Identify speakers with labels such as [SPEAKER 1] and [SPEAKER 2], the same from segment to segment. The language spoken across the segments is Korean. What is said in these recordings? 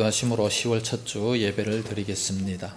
[SPEAKER 1] 기도하심으로 10월 첫 주 예배를 드리겠습니다.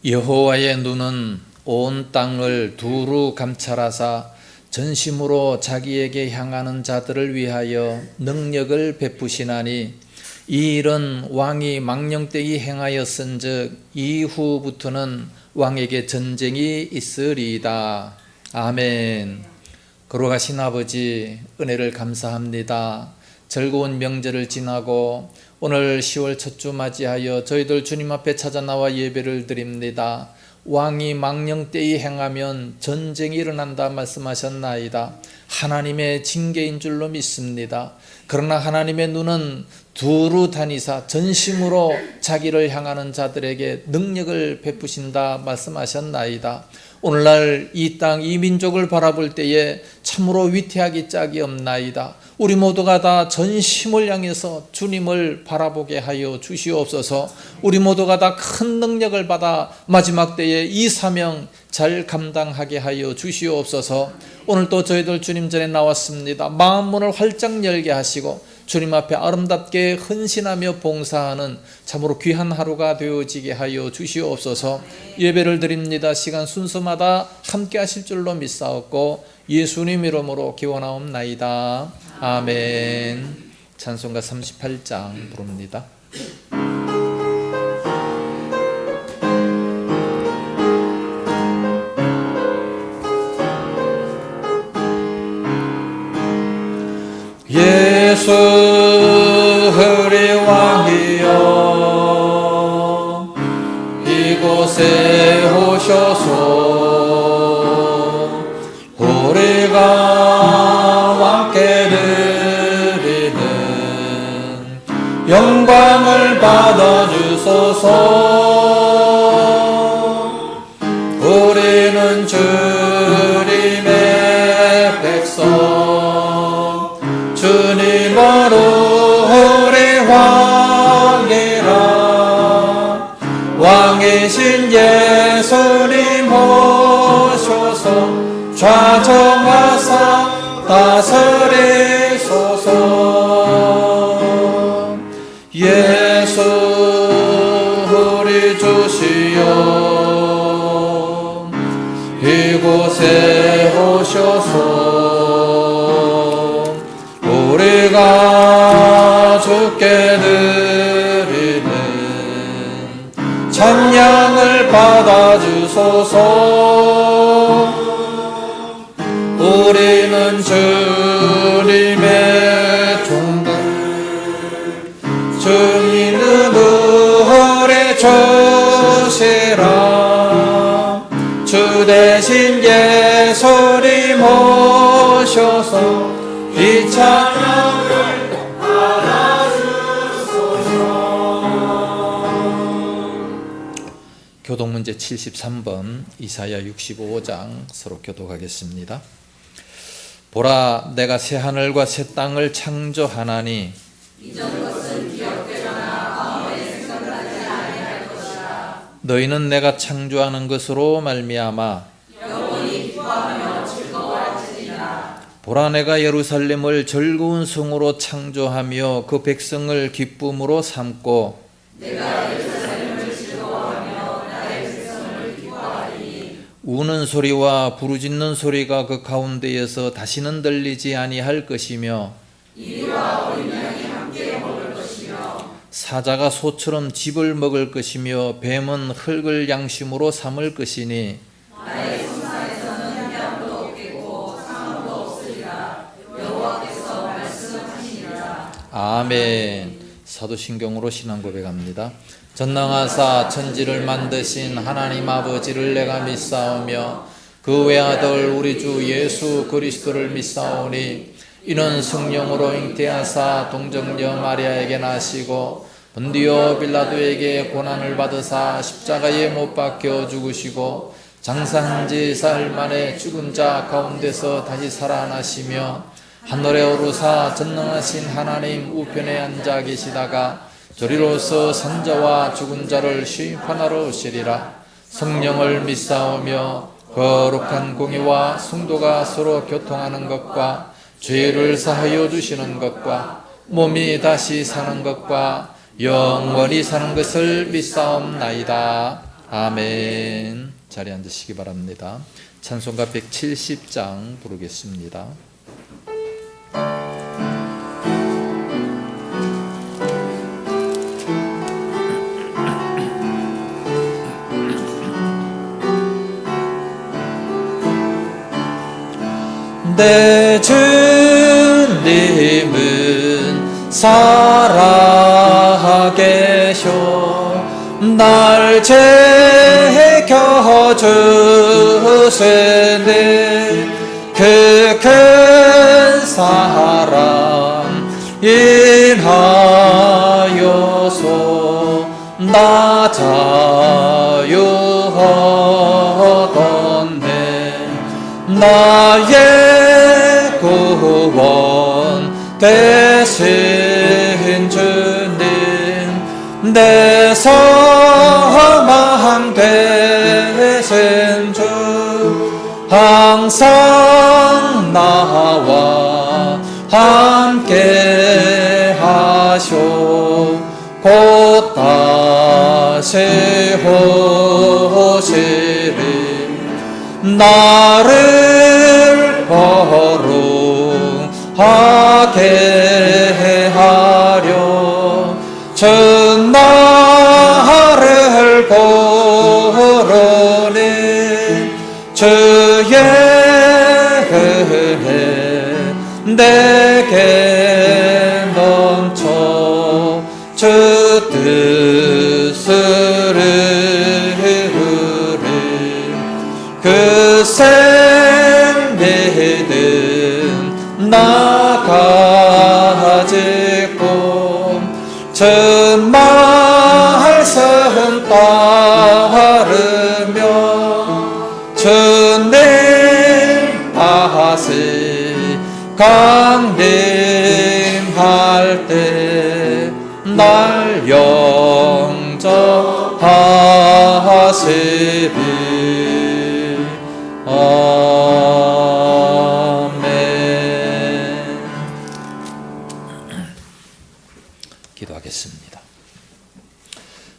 [SPEAKER 1] 여호와의 눈은 온 땅을 두루 감찰하사 전심으로 자기에게 향하는 자들을 위하여 능력을 베푸시나니 이 일은 왕이 망령되이 행하였은즉 이후부터는 왕에게 전쟁이 있으리이다. 아멘. 거룩하신 아버지, 은혜를 감사합니다. 즐거운 명절을 지나고 오늘 10월 첫 주 맞이하여 저희들 주님 앞에 찾아 나와 예배를 드립니다. 왕이 망령되이 행하면 전쟁이 일어난다 말씀하셨나이다. 하나님의 징계인 줄로 믿습니다. 그러나 하나님의 눈은 두루 다니사 전심으로 자기를 향하는 자들에게 능력을 베푸신다 말씀하셨나이다. 오늘날 이 땅, 이 민족을 바라볼 때에 참으로 위태하기 짝이 없나이다. 우리 모두가 다 전심을 향해서 주님을 바라보게 하여 주시옵소서. 우리 모두가 다 큰 능력을 받아 마지막 때에 이 사명 잘 감당하게 하여 주시옵소서. 오늘 또 저희들 주님 전에 나왔습니다. 마음 문을 활짝 열게 하시고 주님 앞에 아름답게 헌신하며 봉사하는 참으로 귀한 하루가 되어지게 하여 주시옵소서. 예배를 드립니다. 시간 순서마다 함께 하실 줄로 믿사옵고 예수님 이름으로 기원하옵나이다. 아멘. 찬송가 38장 부릅니다. 예수 우리 왕이여 이곳에 오셔서 우리가 왕께 드리는 영광을 받아주소서. 우리는 주님의 백성 주님으로 우리 왕이라 왕이신 예수님 오셔서 좌정하사 다스리소서. 예수 우리 주시여 이곳에 오셔서 우리가 주께 드리는 찬양을 받아주소서. 우리는 주님의 종들 주님은 우리 주시라. 주 대신 예수님 오셔서 이 찬양을 받아주소서. 교독문제 73번 이사야 65장 서로 교독하겠습니다. 보라, 내가 새 하늘과 새 땅을 창조하나니
[SPEAKER 2] 이전 것은 기억되거나 마음에 생각나지 아니할 것이라.
[SPEAKER 1] 너희는 내가 창조하는 것으로 말미암아
[SPEAKER 2] 영원히 기뻐하며 즐거워할지니라.
[SPEAKER 1] 보라, 내가 예루살렘을 즐거운 성으로 창조하며 그 백성을 기쁨으로 삼고
[SPEAKER 2] 내가 예루살렘을 즐거워하며 나의 백성을 기뻐하리니
[SPEAKER 1] 우는 소리와 부르짖는 소리가 그 가운데에서 다시는 들리지 아니할 것이며
[SPEAKER 2] 이리와 어린 양이 함께 먹을 것이며
[SPEAKER 1] 사자가 소처럼 짚을 먹을 것이며 뱀은 흙을 양심으로 삼을 것이니
[SPEAKER 2] 나의 성산에서는 향기도 없겠고 상함도 없으리라. 여호와께서 말씀하시니라.
[SPEAKER 1] 아멘. 사도신경으로 신앙 고백합니다. 전능하사 천지를 만드신 하나님 아버지를 내가 믿사오며 그 외아들 우리 주 예수 그리스도를 믿사오니 이는 성령으로 잉태하사 동정녀 마리아에게 나시고 본디오 빌라도에게 고난을 받으사 십자가에 못 박혀 죽으시고 장사한 지 사흘 만에 죽은 자 가운데서 다시 살아나시며 하늘에 오르사 전능하신 하나님 우편에 앉아 계시다가 저리로서 산자와 죽은 자를 심판하러 오시리라. 성령을 믿사오며 거룩한 공의와 성도가 서로 교통하는 것과 죄를 사하여 주시는 것과 몸이 다시 사는 것과 영원히 사는 것을 믿사옵나이다. 아멘. 자리에 앉으시기 바랍니다. 찬송가 170장 부르겠습니다. 내 주님은 살아계셔 날 지켜주시네 그 큰 사랑 인하여서 나 자유하던네 나의 구원 되신 주님 내 소망 되신 주 항상 나와 함께 하셔 곧 다시 오시리 나를 거룩하게 하려 주 나를 부르니 주의 은혜 내게 넘쳐 주 뜻을 이루리 그 생 믿음 나 가지고 주 말씀 따르며 주님 다시 강림할 때 날 영접하시리. 아멘. 기도하겠습니다.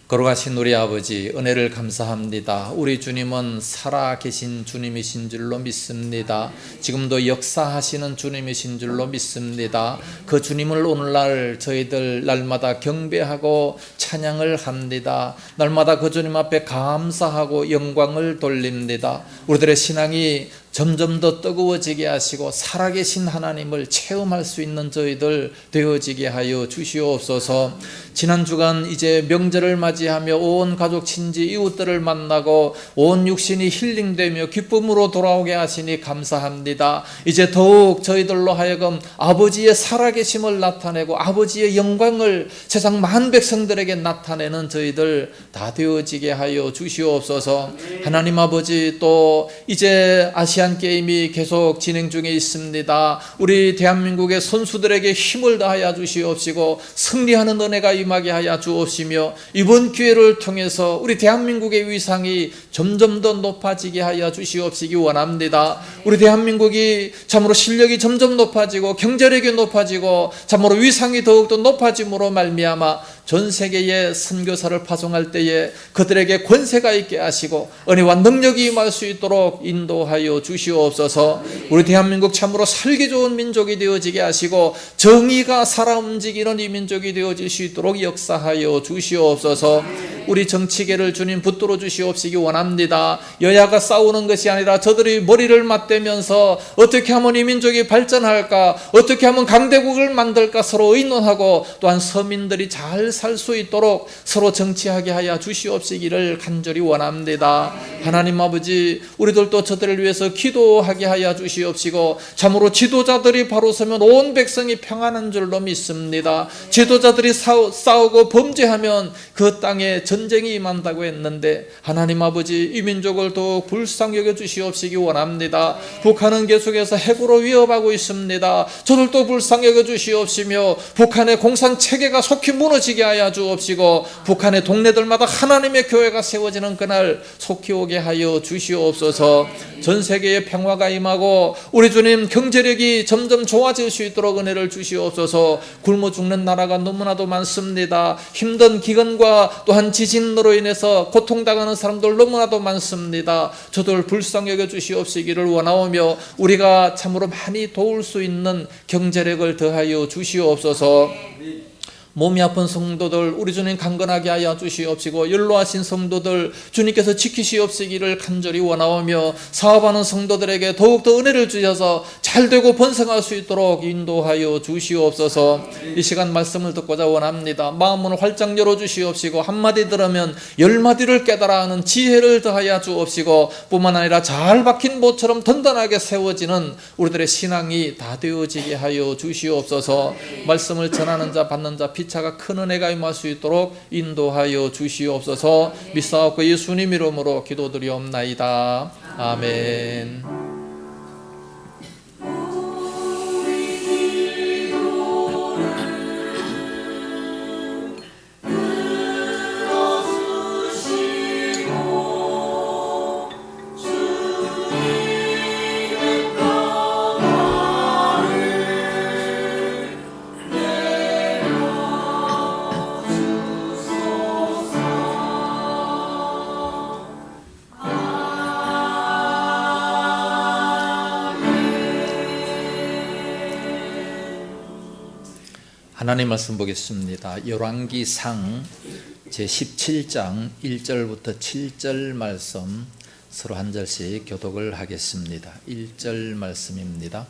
[SPEAKER 1] 거룩하신 우리 아버지, 은혜를 감사합니다. 우리 주님은 살아계신 주님이신 줄로 믿습니다. 지금도 역사하시는 주님이신 줄로 믿습니다. 그 주님을 오늘날 저희들 날마다 경배하고 찬양을 합니다. 날마다 그 주님 앞에 감사하고 영광을 돌립니다. 우리들의 신앙이 점점 더 뜨거워지게 하시고 살아계신 하나님을 체험할 수 있는 저희들 되어지게 하여 주시옵소서. 지난 주간 이제 명절을 맞이하며 온 가족 친지 이웃들을 만나고 온 육신이 힐링되며 기쁨으로 돌아오게 하시니 감사합니다. 이제 더욱 저희들로 하여금 아버지의 살아계심을 나타내고 아버지의 영광을 세상 만 백성들에게 나타내는 저희들 다 되어지게 하여 주시옵소서. 하나님 아버지, 또 이제 아시안 게임이 계속 진행 중에 있습니다. 우리 대한민국의 선수들에게 힘을 다하여 주시옵시고 승리하는 은혜가 임하게 하여 주옵시며 이번 기회를 통해서 우리 대한민국의 위상이 점점 더 높아지게 하여 주시옵시기 원합니다. 우리 대한민국이 참으로 실력이 점점 높아지고 경제력이 높아지고 참으로 위상이 더욱더 높아짐으로 말미암아 전 세계에 선교사를 파송할 때에 그들에게 권세가 있게 하시고 은혜와 능력이 임할 수 있도록 인도하여 주시옵소서. 우리 대한민국 참으로 살기 좋은 민족이 되어지게 하시고 정의가 살아 움직이는 이 민족이 되어질 수 있도록 역사하여 주시옵소서. 우리 정치계를 주님 붙들어 주시옵시기 원합니다. 여야가 싸우는 것이 아니라 저들이 머리를 맞대면서 어떻게 하면 이 민족이 발전할까, 어떻게 하면 강대국을 만들까 서로 의논하고 또한 서민들이 잘 살 수 있도록 서로 정치하게 하여 주시옵시기를 간절히 원합니다. 하나님 아버지, 우리들도 저들을 위해서 기도하게 하여 주시옵시고 참으로 지도자들이 바로 서면 온 백성이 평안한 줄로 믿습니다. 지도자들이 싸우고 범죄하면 그 땅에 전쟁이 임한다고 했는데 하나님 아버지, 이 민족을 더욱 불쌍히 여겨 주시옵시기 원합니다. 북한은 계속해서 핵으로 위협하고 있습니다. 저들도 불쌍히 여겨 주시옵시며 북한의 공산 체계가 속히 무너지게 하여 주옵시고 북한의 동네들마다 하나님의 교회가 세워지는 그날 속히 오게 하여 주시옵소서. 전 세계에 평화가 임하고 우리 주님 경제력이 점점 좋아질 수 있도록 은혜를 주시옵소서. 굶어 죽는 나라가 너무나도 많습니다. 힘든 기근과 또한 지진으로 인해서 고통당하는 사람들 너무나도 많습니다. 저들 불쌍히 여겨 주시옵시기를 원하오며 우리가 참으로 많이 도울 수 있는 경제력을 더하여 주시옵소서. 몸이 아픈 성도들 우리 주님 강건하게 하여 주시옵시고 연로하신 성도들 주님께서 지키시옵시기를 간절히 원하오며 사업하는 성도들에게 더욱더 은혜를 주셔서 잘되고 번성할 수 있도록 인도하여 주시옵소서. 이 시간 말씀을 듣고자 원합니다. 마음문을 활짝 열어주시옵시고 한마디 들으면 열마디를 깨달아 하는 지혜를 더하여 주옵시고 뿐만 아니라 잘 박힌 모처럼 든든하게 세워지는 우리들의 신앙이 다 되어지게 하여 주시옵소서. 말씀을 전하는 자 받는 자 피차가 큰 은혜가 임할 수 있도록 인도하여 주시옵소서. 믿사옵고 예수님 이름으로 기도드리옵나이다. 아멘. 하나님 말씀 보겠습니다. 열왕기상 제17장 1절부터 7절 말씀 서로 한 절씩 교독을 하겠습니다. 1절 말씀입니다.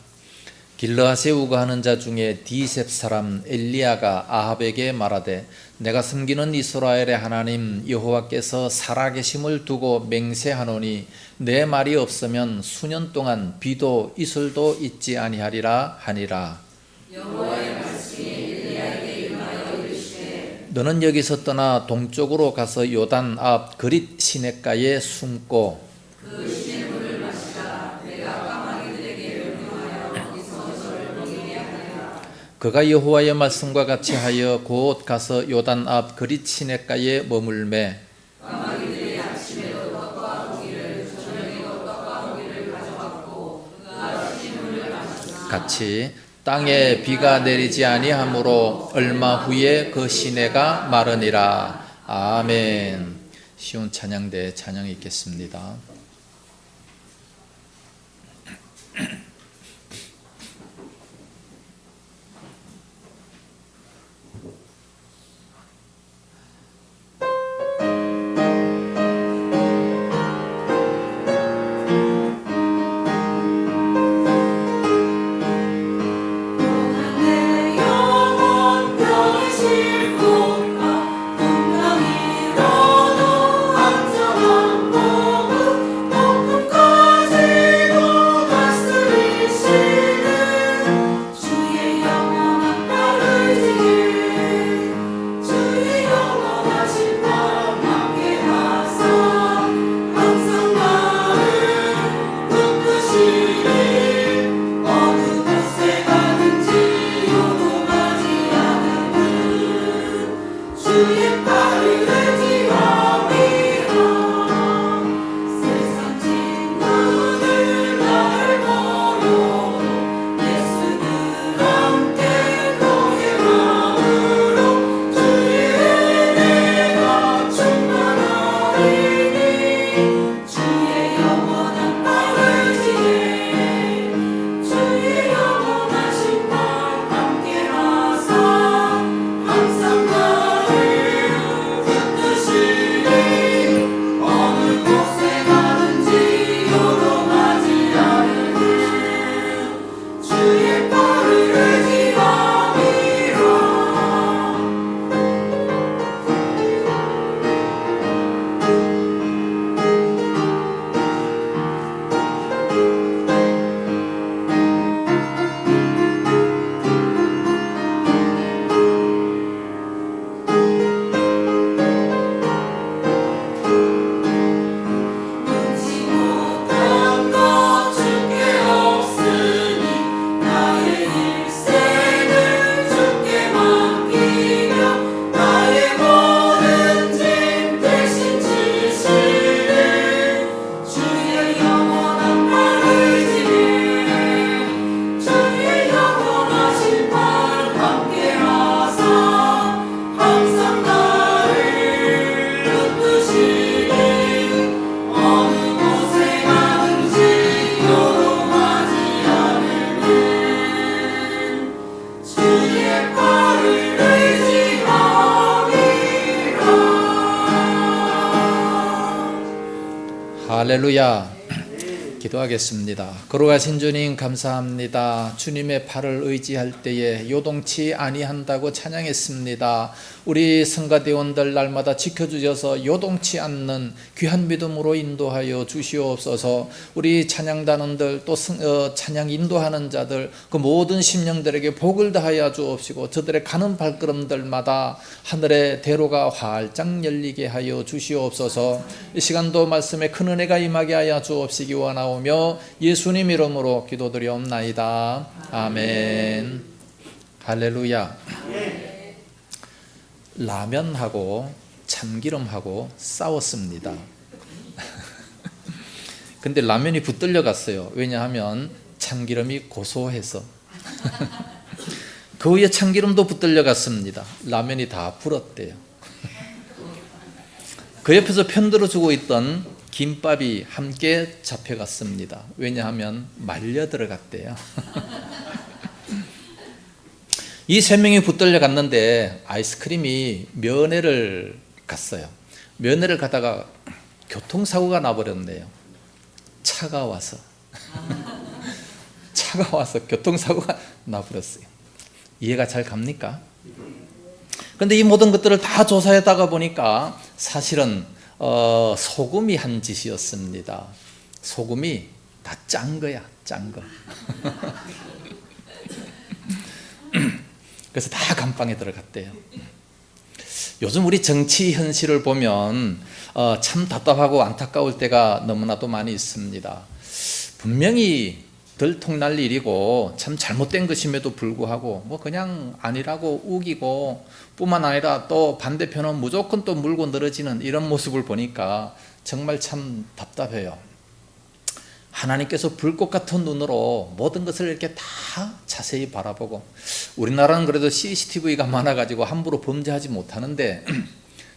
[SPEAKER 1] 길르앗에 우거하는 자 중에 디셉 사람 엘리야가 아합에게 말하되 내가 섬기는 이스라엘의 하나님 여호와께서 살아계심을 두고 맹세하노니 내 말이 없으면 수년 동안 비도 이슬도 있지 아니하리라 하니라. 여호와의 말씀이 엘리야에게 임하여 이르시되 너는 여기서 떠나 동쪽으로 가서 요단 앞 그릿 시냇가에 숨고 그 시냇물을 마시라. 내가 까마귀들에게 명령하여 거기서 저를 먹이게 하리라. 그가 여호와의 말씀과 같이 하여 곧 가서 요단 앞 그릿 시냇가에 머물매 까마귀들이 아침에도 떡과 고기를 저녁에도 떡과 고기를 가져왔고 그가 시냇물을 마셨으나 같이 땅에 비가 내리지 아니하므로 얼마 후에 그 시내가 마르니라. 아멘. 시온 찬양대 찬양이 있겠습니다. 할렐루야. 기도하겠습니다. 거룩하신 주님 감사합니다. 주님의 팔을 의지할 때에 요동치 아니한다고 찬양했습니다. 우리 성가대원들 날마다 지켜주셔서 요동치 않는 귀한 믿음으로 인도하여 주시옵소서. 우리 찬양단원들 또 찬양 인도하는 자들 그 모든 심령들에게 복을 다하여 주옵시고 저들의 가는 발걸음들마다 하늘의 대로가 활짝 열리게 하여 주시옵소서. 이 시간도 말씀에 큰 은혜가 임하게 하여 주옵시기 원하오며 예수님 이름으로 기도드리옵나이다. 아멘. 할렐루야. 라면하고 참기름하고 싸웠습니다. 근데 라면이 붙들려 갔어요. 왜냐하면 참기름이 고소해서. 그 위에 참기름도 붙들려 갔습니다. 라면이 다 불었대요. 그 옆에서 편들어주고 있던 김밥이 함께 잡혀갔습니다. 왜냐하면 말려 들어갔대요. 이 세 명이 붙들려 갔는데 아이스크림이 면회를 갔어요. 면회를 가다가 교통사고가 나버렸네요. 차가 와서 교통사고가 나버렸어요. 이해가 잘 갑니까? 그런데 이 모든 것들을 다 조사하다가 보니까 사실은 소금이 한 짓이었습니다. 소금이 다 짠 거야, 짠 거. 그래서 다 감방에 들어갔대요. 요즘 우리 정치 현실을 보면 참 답답하고 안타까울 때가 너무나도 많이 있습니다. 분명히 들통날 일이고 참 잘못된 것임에도 불구하고 뭐 그냥 아니라고 우기고 뿐만 아니라 또 반대편은 무조건 또 물고 늘어지는 이런 모습을 보니까 정말 참 답답해요. 하나님께서 불꽃 같은 눈으로 모든 것을 이렇게 다 자세히 바라보고, 우리나라는 그래도 CCTV가 많아가지고 함부로 범죄하지 못하는데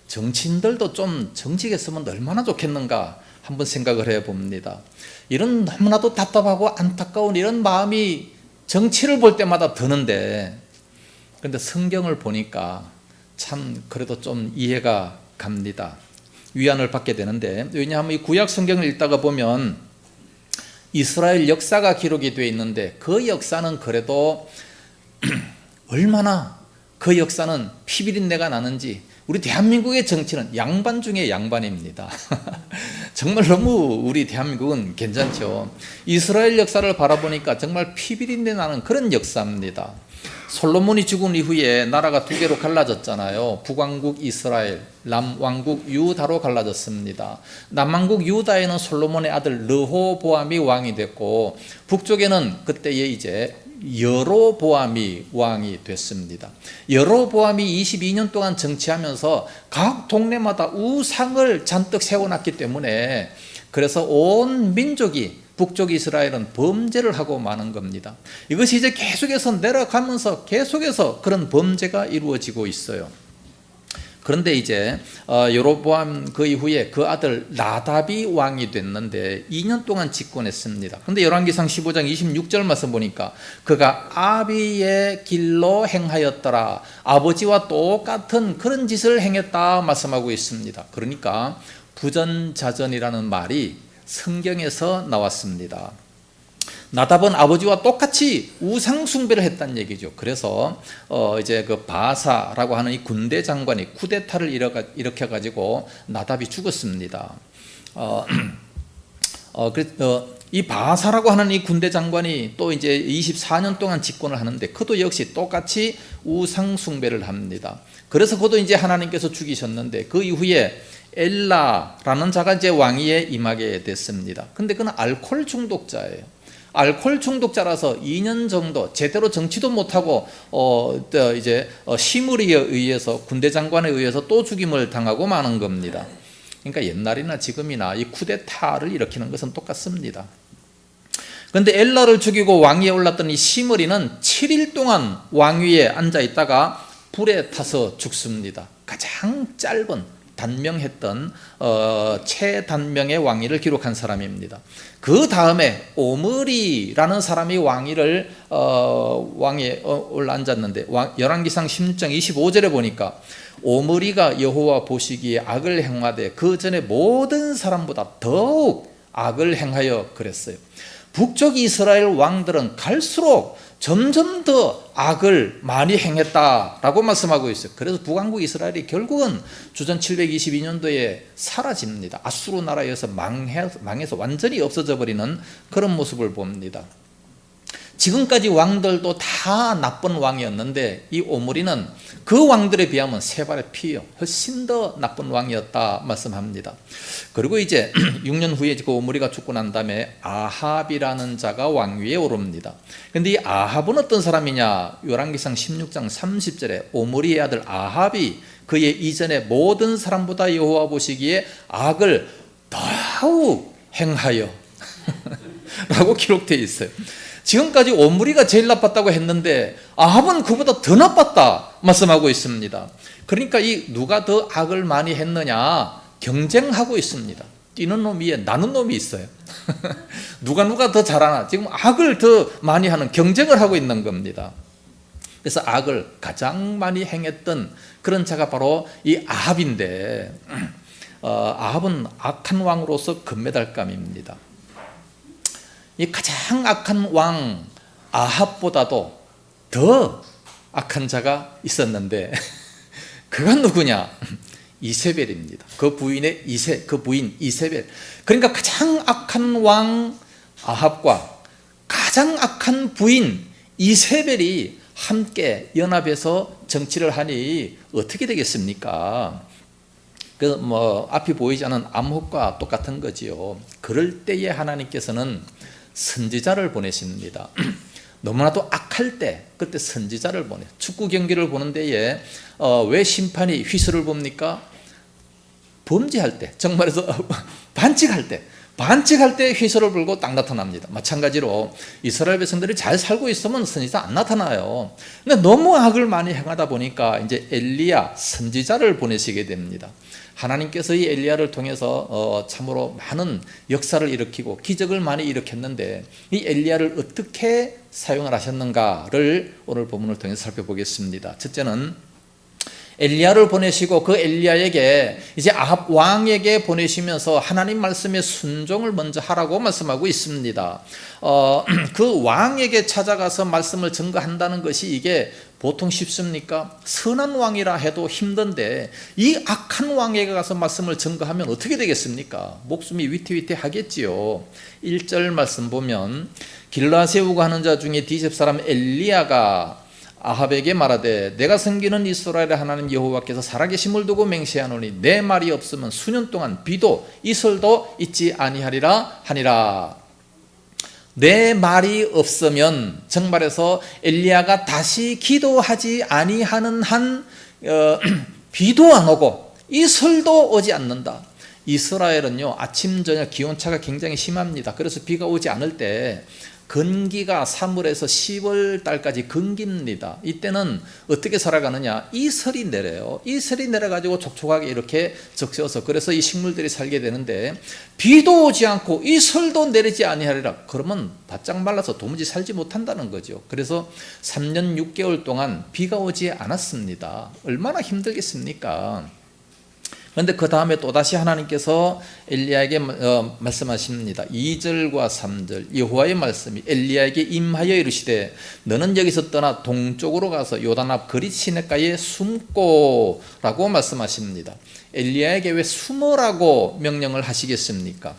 [SPEAKER 1] 정치인들도 좀 정직했으면 얼마나 좋겠는가 한번 생각을 해봅니다. 이런 너무나도 답답하고 안타까운 이런 마음이 정치를 볼 때마다 드는데, 그런데 성경을 보니까 참 그래도 좀 이해가 갑니다. 위안을 받게 되는데, 왜냐하면 이 구약 성경을 읽다가 보면 이스라엘 역사가 기록이 되어 있는데 그 역사는 그래도 얼마나 그 역사는 피비린내가 나는지, 우리 대한민국의 정치는 양반 중에 양반입니다. 정말 너무 우리 대한민국은 괜찮죠. 이스라엘 역사를 바라보니까 정말 피비린내 나는 그런 역사입니다. 솔로몬이 죽은 이후에 나라가 두 개로 갈라졌잖아요. 북왕국 이스라엘, 남왕국 유다로 갈라졌습니다. 남왕국 유다에는 솔로몬의 아들 르호보암이 왕이 됐고, 북쪽에는 그때에 이제 여로보암이 왕이 됐습니다. 여로보암이 22년 동안 정치하면서 각 동네마다 우상을 잔뜩 세워놨기 때문에 그래서 온 민족이, 북쪽 이스라엘은 범죄를 하고 마는 겁니다. 이것이 이제 계속해서 내려가면서 계속해서 그런 범죄가 이루어지고 있어요. 그런데 이제 여로보암 그 이후에 그 아들 나답이 왕이 됐는데 2년 동안 집권했습니다. 그런데 열왕기상 15장 26절 말씀 보니까 그가 아비의 길로 행하였더라, 아버지와 똑같은 그런 짓을 행했다 말씀하고 있습니다. 그러니까 부전자전이라는 말이 성경에서 나왔습니다. 나답은 아버지와 똑같이 우상 숭배를 했다는 얘기죠. 그래서 이제 그 바사라고 하는 이 군대 장관이 쿠데타를 일으켜 가지고 나답이 죽었습니다. 이 바사라고 하는 이 군대 장관이 또 이제 24년 동안 집권을 하는데 그도 역시 똑같이 우상 숭배를 합니다. 그래서 그도 이제 하나님께서 죽이셨는데 그 이후에 엘라라는 자가 이제 왕위에 임하게 됐습니다. 근데 그는 알코올 중독자예요. 알코올 중독자라서 2년 정도 제대로 정치도 못하고 이제 시므리에 의해서, 군대 장관에 의해서 또 죽임을 당하고 마는 겁니다. 그러니까 옛날이나 지금이나 이 쿠데타를 일으키는 것은 똑같습니다. 그런데 엘라를 죽이고 왕위에 올랐던 이 시므리는 7일 동안 왕위에 앉아 있다가 불에 타서 죽습니다. 가장 짧은 단명했던 최단명의 왕위를 기록한 사람입니다. 그 다음에 오므리라는 사람이 왕위에 올라앉았는데 열왕기상 16장 25절에 보니까 오므리가 여호와 보시기에 악을 행하되 그 전에 모든 사람보다 더욱 악을 행하여 그랬어요. 북쪽 이스라엘 왕들은 갈수록 점점 더 악을 많이 행했다라고 말씀하고 있어요. 그래서 북왕국 이스라엘이 결국은 주전 722년도에 사라집니다. 아수르 나라에서 망해서 완전히 없어져 버리는 그런 모습을 봅니다. 지금까지 왕들도 다 나쁜 왕이었는데 이 오므리는 그 왕들에 비하면 세 발의 피요 훨씬 더 나쁜 왕이었다 말씀합니다. 그리고 이제 6년 후에 그 오므리가 죽고 난 다음에 아합이라는 자가 왕위에 오릅니다. 그런데 이 아합은 어떤 사람이냐? 열왕기상 16장 30절에 오므리의 아들 아합이 그의 이전에 모든 사람보다 여호와 보시기에 악을 더욱 행하여 라고 기록되어 있어요. 지금까지 오므리가 제일 나빴다고 했는데 아합은 그보다 더 나빴다 말씀하고 있습니다. 그러니까 이 누가 더 악을 많이 했느냐 경쟁하고 있습니다. 뛰는 놈 위에 나는 놈이 있어요. 누가 더 잘하나 지금 악을 더 많이 하는 경쟁을 하고 있는 겁니다. 그래서 악을 가장 많이 행했던 그런 자가 바로 이 아합인데 아합은 악한 왕으로서 금메달감입니다. 이 가장 악한 왕 아합보다도 더 악한 자가 있었는데 그가 누구냐? 이세벨입니다. 그 부인 이세벨. 그러니까 가장 악한 왕 아합과 가장 악한 부인 이세벨이 함께 연합해서 정치를 하니 어떻게 되겠습니까? 앞이 보이지 않는 암흑과 똑같은 거지요. 그럴 때에 하나님께서는 선지자를 보내십니다. 너무나도 악할 때 그때 선지자를 보내. 축구 경기를 보는 데에 왜 심판이 휘슬을 봅니까? 범죄할 때, 정말해서 반칙할 때 휘슬을 불고 딱 나타납니다. 마찬가지로 이스라엘 백성들이 잘 살고 있으면 선지자 안 나타나요. 근데 너무 악을 많이 행하다 보니까 이제 엘리야 선지자를 보내시게 됩니다. 하나님께서 이 엘리야를 통해서 참으로 많은 역사를 일으키고 기적을 많이 일으켰는데 이 엘리야를 어떻게 사용을 하셨는가를 오늘 본문을 통해서 살펴보겠습니다. 첫째는 엘리야를 보내시고 그 엘리야에게 이제 아합 왕에게 보내시면서 하나님 말씀에 순종을 먼저 하라고 말씀하고 있습니다. 그 왕에게 찾아가서 말씀을 전가한다는 것이 이게 보통 쉽습니까? 선한 왕이라 해도 힘든데 이 악한 왕에게 가서 말씀을 전가하면 어떻게 되겠습니까? 목숨이 위태위태하겠지요. 1절 말씀 보면 길르앗에 우거하는 자 중에 디셉 사람 엘리야가 아합에게 말하되 내가 섬기는 이스라엘의 하나님 여호와께서 살아계심을 두고 맹세하노니 내 말이 없으면 수년 동안 비도 이슬도 있지 아니하리라 하니라. 내 말이 없으면 정말해서 엘리야가 다시 기도하지 아니하는 한 비도 안 오고 이슬도 오지 않는다. 이스라엘은요 아침 저녁 기온차가 굉장히 심합니다. 그래서 비가 오지 않을 때 건기가 3월에서 10월 달까지 건기입니다. 이때는 어떻게 살아가느냐? 이슬이 내려요. 이슬이 내려가지고 촉촉하게 이렇게 적셔서 그래서 이 식물들이 살게 되는데 비도 오지 않고 이슬도 내리지 아니하리라. 그러면 바짝 말라서 도무지 살지 못한다는 거죠. 그래서 3년 6개월 동안 비가 오지 않았습니다. 얼마나 힘들겠습니까? 그런데 그 다음에 또다시 하나님께서 엘리야에게 말씀하십니다. 2절과 3절 여호와의 말씀이 엘리야에게 임하여 이르시되 너는 여기서 떠나 동쪽으로 가서 요단 앞 그릿 시냇가에 숨고 라고 말씀하십니다. 엘리야에게 왜 숨으라고 명령을 하시겠습니까?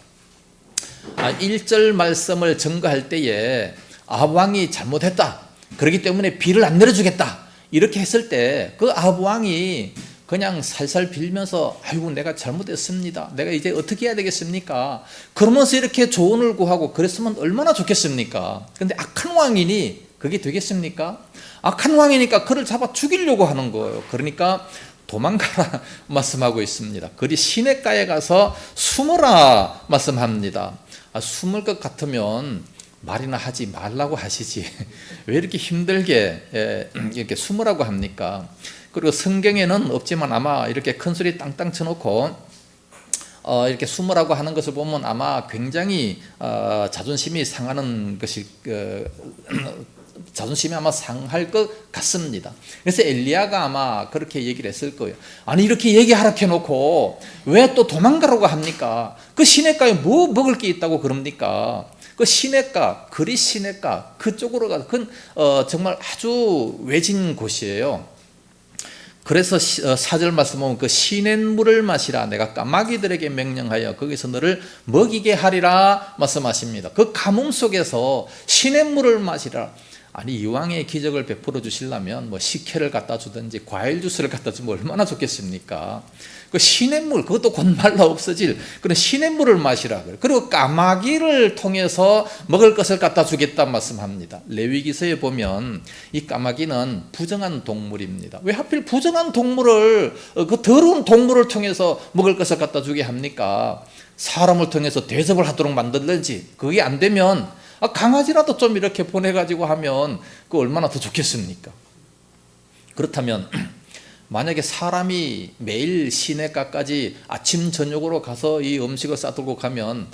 [SPEAKER 1] 1절 말씀을 전가할 때에 아합 왕이 잘못했다. 그렇기 때문에 비를 안 내려주겠다. 이렇게 했을 때 그 아합 왕이 그냥 살살 빌면서 아이고 내가 잘못했습니다. 내가 이제 어떻게 해야 되겠습니까? 그러면서 이렇게 조언을 구하고 그랬으면 얼마나 좋겠습니까? 그런데 악한 왕이니 그게 되겠습니까? 악한 왕이니까 그를 잡아 죽이려고 하는 거예요. 그러니까 도망가라 말씀하고 있습니다. 그리 시냇가에 가서 숨어라 말씀합니다. 숨을 것 같으면 말이나 하지 말라고 하시지 왜 이렇게 힘들게 이렇게 숨으라고 합니까? 그리고 성경에는 없지만 아마 이렇게 큰 소리 땅땅 쳐놓고 이렇게 숨으라고 하는 것을 보면 아마 굉장히 자존심이 상하는 것이 자존심이 아마 상할 것 같습니다. 그래서 엘리야가 아마 그렇게 얘기를 했을 거예요. 아니 이렇게 얘기하라 해놓고 왜 또 도망가라고 합니까? 그 시냇가에 뭐 먹을 게 있다고 그럽니까? 그 시냇가, 그리 시냇가 그쪽으로 가서 그건 정말 아주 외진 곳이에요. 그래서 4절 말씀 보면 그 시냇물을 마시라 내가 까마귀들에게 명령하여 거기서 너를 먹이게 하리라 말씀하십니다. 그 가뭄 속에서 시냇물을 마시라. 아니 이왕의 기적을 베풀어 주시려면 뭐 식혜를 갖다 주든지 과일 주스를 갖다 주면 얼마나 좋겠습니까? 그 시냇물 그것도 곧 말라 없어질 그런 시냇물을 마시라. 그리고 까마귀를 통해서 먹을 것을 갖다 주겠다 말씀합니다. 레위기서에 보면 이 까마귀는 부정한 동물입니다. 왜 하필 부정한 동물을 그 더러운 동물을 통해서 먹을 것을 갖다 주게 합니까? 사람을 통해서 대접을 하도록 만들든지 그게 안 되면 강아지라도 좀 이렇게 보내가지고 하면 그 얼마나 더 좋겠습니까? 그렇다면 만약에 사람이 매일 시냇가까지 아침 저녁으로 가서 이 음식을 싸들고 가면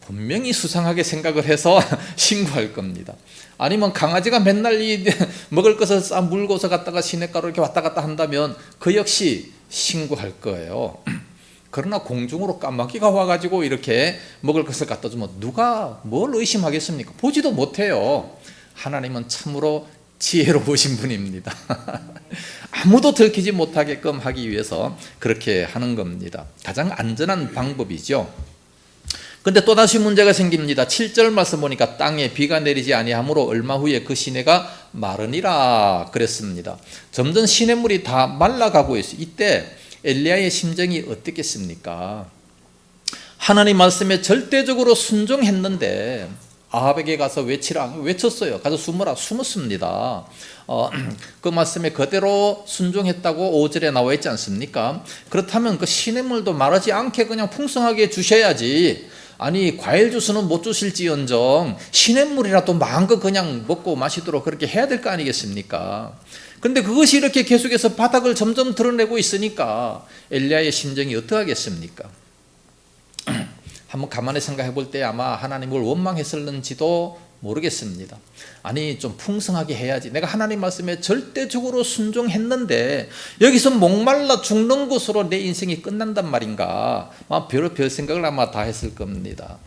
[SPEAKER 1] 분명히 수상하게 생각을 해서 신고할 겁니다. 아니면 강아지가 맨날 이 먹을 것을 싸 물고서 갔다가 시냇가로 이렇게 왔다 갔다 한다면 그 역시 신고할 거예요. 그러나 공중으로 까마귀가 와가지고 이렇게 먹을 것을 갖다 주면 누가 뭘 의심하겠습니까? 보지도 못해요. 하나님은 참으로 지혜로우신 분입니다. 아무도 들키지 못하게끔 하기 위해서 그렇게 하는 겁니다. 가장 안전한 방법이죠. 근데 또다시 문제가 생깁니다. 7절 말씀 보니까 땅에 비가 내리지 아니하므로 얼마 후에 그 시내가 마르니라 그랬습니다. 점점 시냇물이 다 말라가고 있어요. 이때 엘리야의 심정이 어떻겠습니까? 하나님 말씀에 절대적으로 순종했는데 아합에게 가서 외치라 외쳤어요. 가서 숨어라 숨었습니다. 그 말씀에 그대로 순종했다고 5절에 나와 있지 않습니까? 그렇다면 그 시냇물도 마르지 않게 그냥 풍성하게 주셔야지. 아니 과일 주스는 못 주실지언정 시냇물이라도 마음껏 그냥 먹고 마시도록 그렇게 해야 될 거 아니겠습니까? 근데 그것이 이렇게 계속해서 바닥을 점점 드러내고 있으니까 엘리야의 심정이 어떠하겠습니까? 한번 가만히 생각해 볼 때 아마 하나님을 원망했을는지도 모르겠습니다. 아니 좀 풍성하게 해야지. 내가 하나님 말씀에 절대적으로 순종했는데 여기서 목말라 죽는 것으로 내 인생이 끝난단 말인가? 별 생각을 아마 다 했을 겁니다.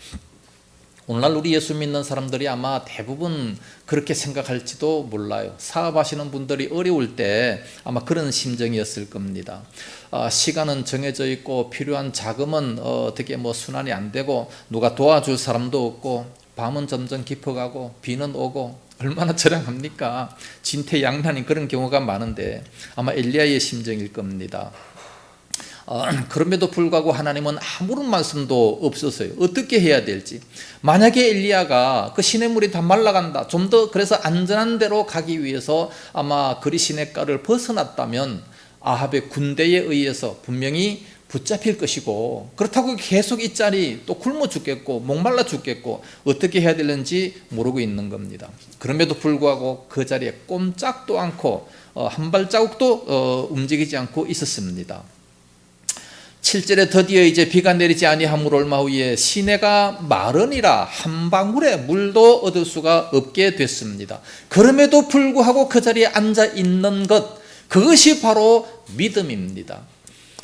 [SPEAKER 1] 오늘날 우리 예수 믿는 사람들이 아마 대부분 그렇게 생각할지도 몰라요. 사업하시는 분들이 어려울 때 아마 그런 심정이었을 겁니다. 시간은 정해져 있고 필요한 자금은 어떻게 순환이 안 되고 누가 도와줄 사람도 없고 밤은 점점 깊어가고 비는 오고 얼마나 처량합니까? 진퇴양난인 그런 경우가 많은데 아마 엘리야의 심정일 겁니다. 그럼에도 불구하고 하나님은 아무런 말씀도 없었어요. 어떻게 해야 될지. 만약에 엘리야가 그 시냇물이 다 말라간다 좀 더 그래서 안전한 데로 가기 위해서 아마 그리 시냇가를 벗어났다면 아합의 군대에 의해서 분명히 붙잡힐 것이고 그렇다고 계속 이 자리 또 굶어 죽겠고 목말라 죽겠고 어떻게 해야 되는지 모르고 있는 겁니다. 그럼에도 불구하고 그 자리에 꼼짝도 않고 한 발자국도 움직이지 않고 있었습니다. 7절에 드디어 이제 비가 내리지 아니하므로 얼마 후에 시내가 마르니라 한 방울의 물도 얻을 수가 없게 됐습니다. 그럼에도 불구하고 그 자리에 앉아 있는 것 그것이 바로 믿음입니다.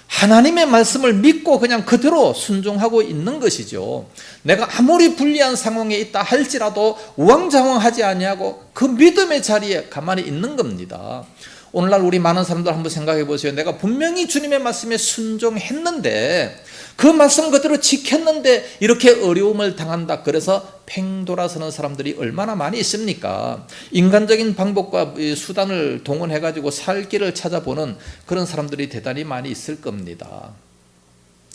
[SPEAKER 1] 하나님의 말씀을 믿고 그냥 그대로 순종하고 있는 것이죠. 내가 아무리 불리한 상황에 있다 할지라도 우왕좌왕하지 아니하고 그 믿음의 자리에 가만히 있는 겁니다. 오늘날 우리 많은 사람들 한번 생각해 보세요. 내가 분명히 주님의 말씀에 순종했는데 그 말씀 그대로 지켰는데 이렇게 어려움을 당한다. 그래서 팽 돌아서는 사람들이 얼마나 많이 있습니까? 인간적인 방법과 수단을 동원해 가지고 살 길을 찾아보는 그런 사람들이 대단히 많이 있을 겁니다.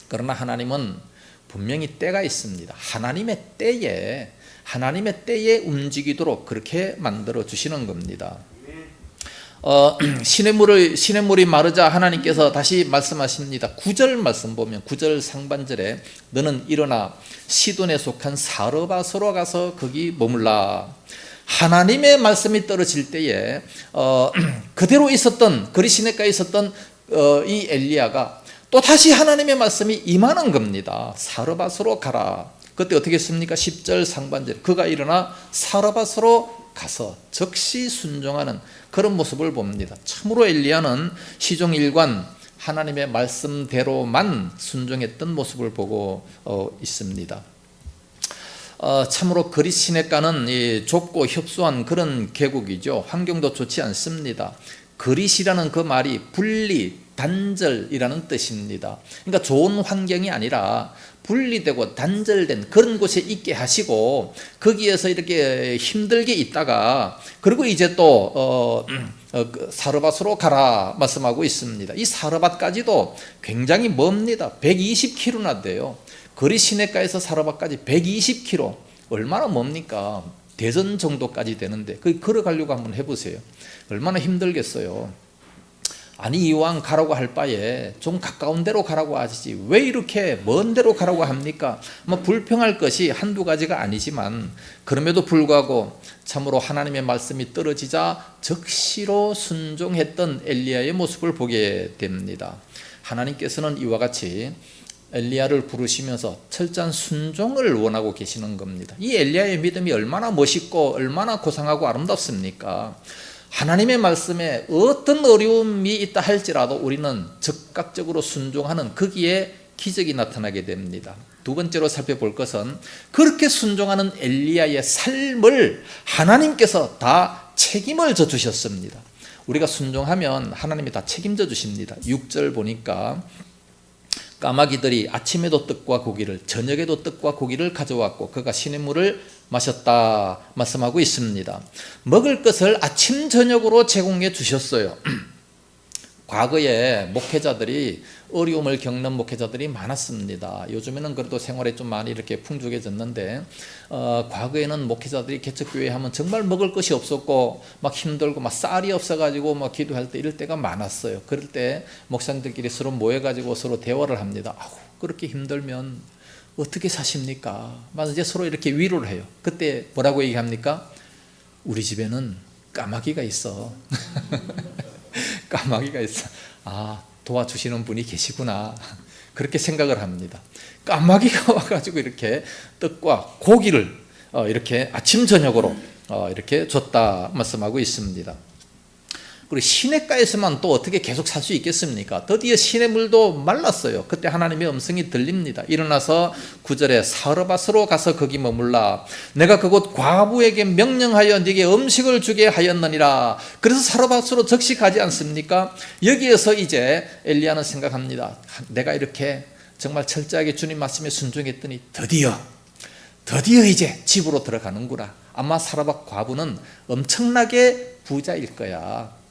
[SPEAKER 1] 그러나 하나님은 분명히 때가 있습니다. 하나님의 때에 움직이도록 그렇게 만들어 주시는 겁니다. 시냇물이 마르자 하나님께서 다시 말씀하십니다. 9절 말씀 보면 9절 상반절에 너는 일어나 시돈에 속한 사르밧으로 가서 거기 머물라. 하나님의 말씀이 떨어질 때에 그대로 있었던 그리 시냇가에 있었던 이 엘리야가 또 다시 하나님의 말씀이 임하는 겁니다. 사르밧으로 가라. 그때 어떻게 했습니까? 10절 상반절 그가 일어나 사르밧으로 가서 즉시 순종하는 그런 모습을 봅니다. 참으로 엘리야는 시종일관 하나님의 말씀대로만 순종했던 모습을 보고 있습니다. 참으로 그릿 시냇가는 좁고 협소한 그런 계곡이죠. 환경도 좋지 않습니다. 그릿이라는 그 말이 분리, 단절이라는 뜻입니다. 그러니까 좋은 환경이 아니라 분리되고 단절된 그런 곳에 있게 하시고 거기에서 이렇게 힘들게 있다가 그리고 이제 또 사르밧으로 가라 말씀하고 있습니다. 이 사르밧까지도 굉장히 멉니다. 120km나 돼요. 그릿 시냇가에서 사르밧까지 120km, 얼마나 멉니까? 대전 정도까지 되는데 거기 걸어가려고 한번 해보세요. 얼마나 힘들겠어요. 아니 이왕 가라고 할 바에 좀 가까운 데로 가라고 하시지 왜 이렇게 먼 데로 가라고 합니까? 불평할 것이 한두 가지가 아니지만 그럼에도 불구하고 참으로 하나님의 말씀이 떨어지자 즉시로 순종했던 엘리야의 모습을 보게 됩니다. 하나님께서는 이와 같이 엘리야를 부르시면서 철저한 순종을 원하고 계시는 겁니다. 이 엘리야의 믿음이 얼마나 멋있고 얼마나 고상하고 아름답습니까? 하나님의 말씀에 어떤 어려움이 있다 할지라도 우리는 즉각적으로 순종하는 거기에 기적이 나타나게 됩니다. 두 번째로 살펴볼 것은 그렇게 순종하는 엘리야의 삶을 하나님께서 다 책임을 져 주셨습니다. 우리가 순종하면 하나님이 다 책임져 주십니다. 6절 보니까 까마귀들이 아침에도 떡과 고기를 저녁에도 떡과 고기를 가져왔고 그가 시냇물을 마셨다 말씀하고 있습니다. 먹을 것을 아침 저녁으로 제공해 주셨어요. 과거에 목회자들이 어려움을 겪는 목회자들이 많았습니다. 요즘에는 그래도 생활이 좀 많이 이렇게 풍족해졌는데 과거에는 목회자들이 개척교회 하면 정말 먹을 것이 없었고 막 힘들고 막 쌀이 없어가지고 막 기도할 때 이럴 때가 많았어요. 그럴 때 목사님들끼리 서로 모여가지고 서로 대화를 합니다. 아우 그렇게 힘들면 어떻게 사십니까? 막 이제 서로 이렇게 위로를 해요. 그때 뭐라고 얘기합니까? 우리 집에는 까마귀가 있어. 까마귀가 있어. 아 도와주시는 분이 계시구나 그렇게 생각을 합니다. 까마귀가 와가지고 이렇게 떡과 고기를 이렇게 아침 저녁으로 이렇게 줬다 말씀하고 있습니다. 그리고 시냇가에서만 또 어떻게 계속 살 수 있겠습니까? 드디어 시냇물도 말랐어요. 그때 하나님의 음성이 들립니다. 일어나서 9절에 사르밧으로 가서 거기 머물라. 내가 그곳 과부에게 명령하여 네게 음식을 주게 하였느니라. 그래서 사르밧으로 즉시 가지 않습니까? 여기에서 이제 엘리야는 생각합니다. 내가 이렇게 정말 철저하게 주님 말씀에 순종했더니 드디어 이제 집으로 들어가는구나. 아마 사르밧 과부는 엄청나게 부자일 거야.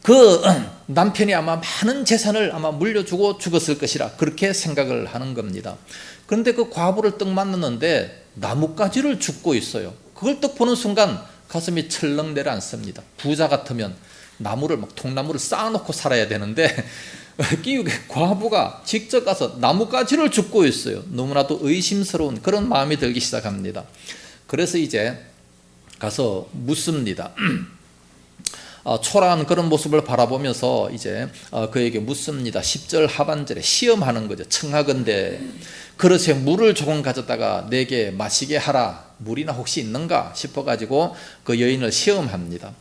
[SPEAKER 1] 그 남편이 아마 많은 재산을 아마 물려주고 죽었을 것이라 그렇게 생각을 하는 겁니다. 그런데 그 과부를 떡 만났는데 나뭇가지를 줍고 있어요. 그걸 떡 보는 순간 가슴이 철렁 내려앉습니다. 부자 같으면 나무를 막 통나무를 쌓아놓고 살아야 되는데 과부가 직접 가서 나뭇가지를 줍고 있어요. 너무나도 의심스러운 그런 마음이 들기 시작합니다. 그래서 이제 가서 묻습니다. 초라한 그런 모습을 바라보면서 이제 그에게 묻습니다. 10절 하반절에 시험하는 거죠. 청하건대 그릇에 물을 조금 가져다가 내게 마시게 하라. 물이나 혹시 있는가 싶어가지고 그 여인을 시험합니다.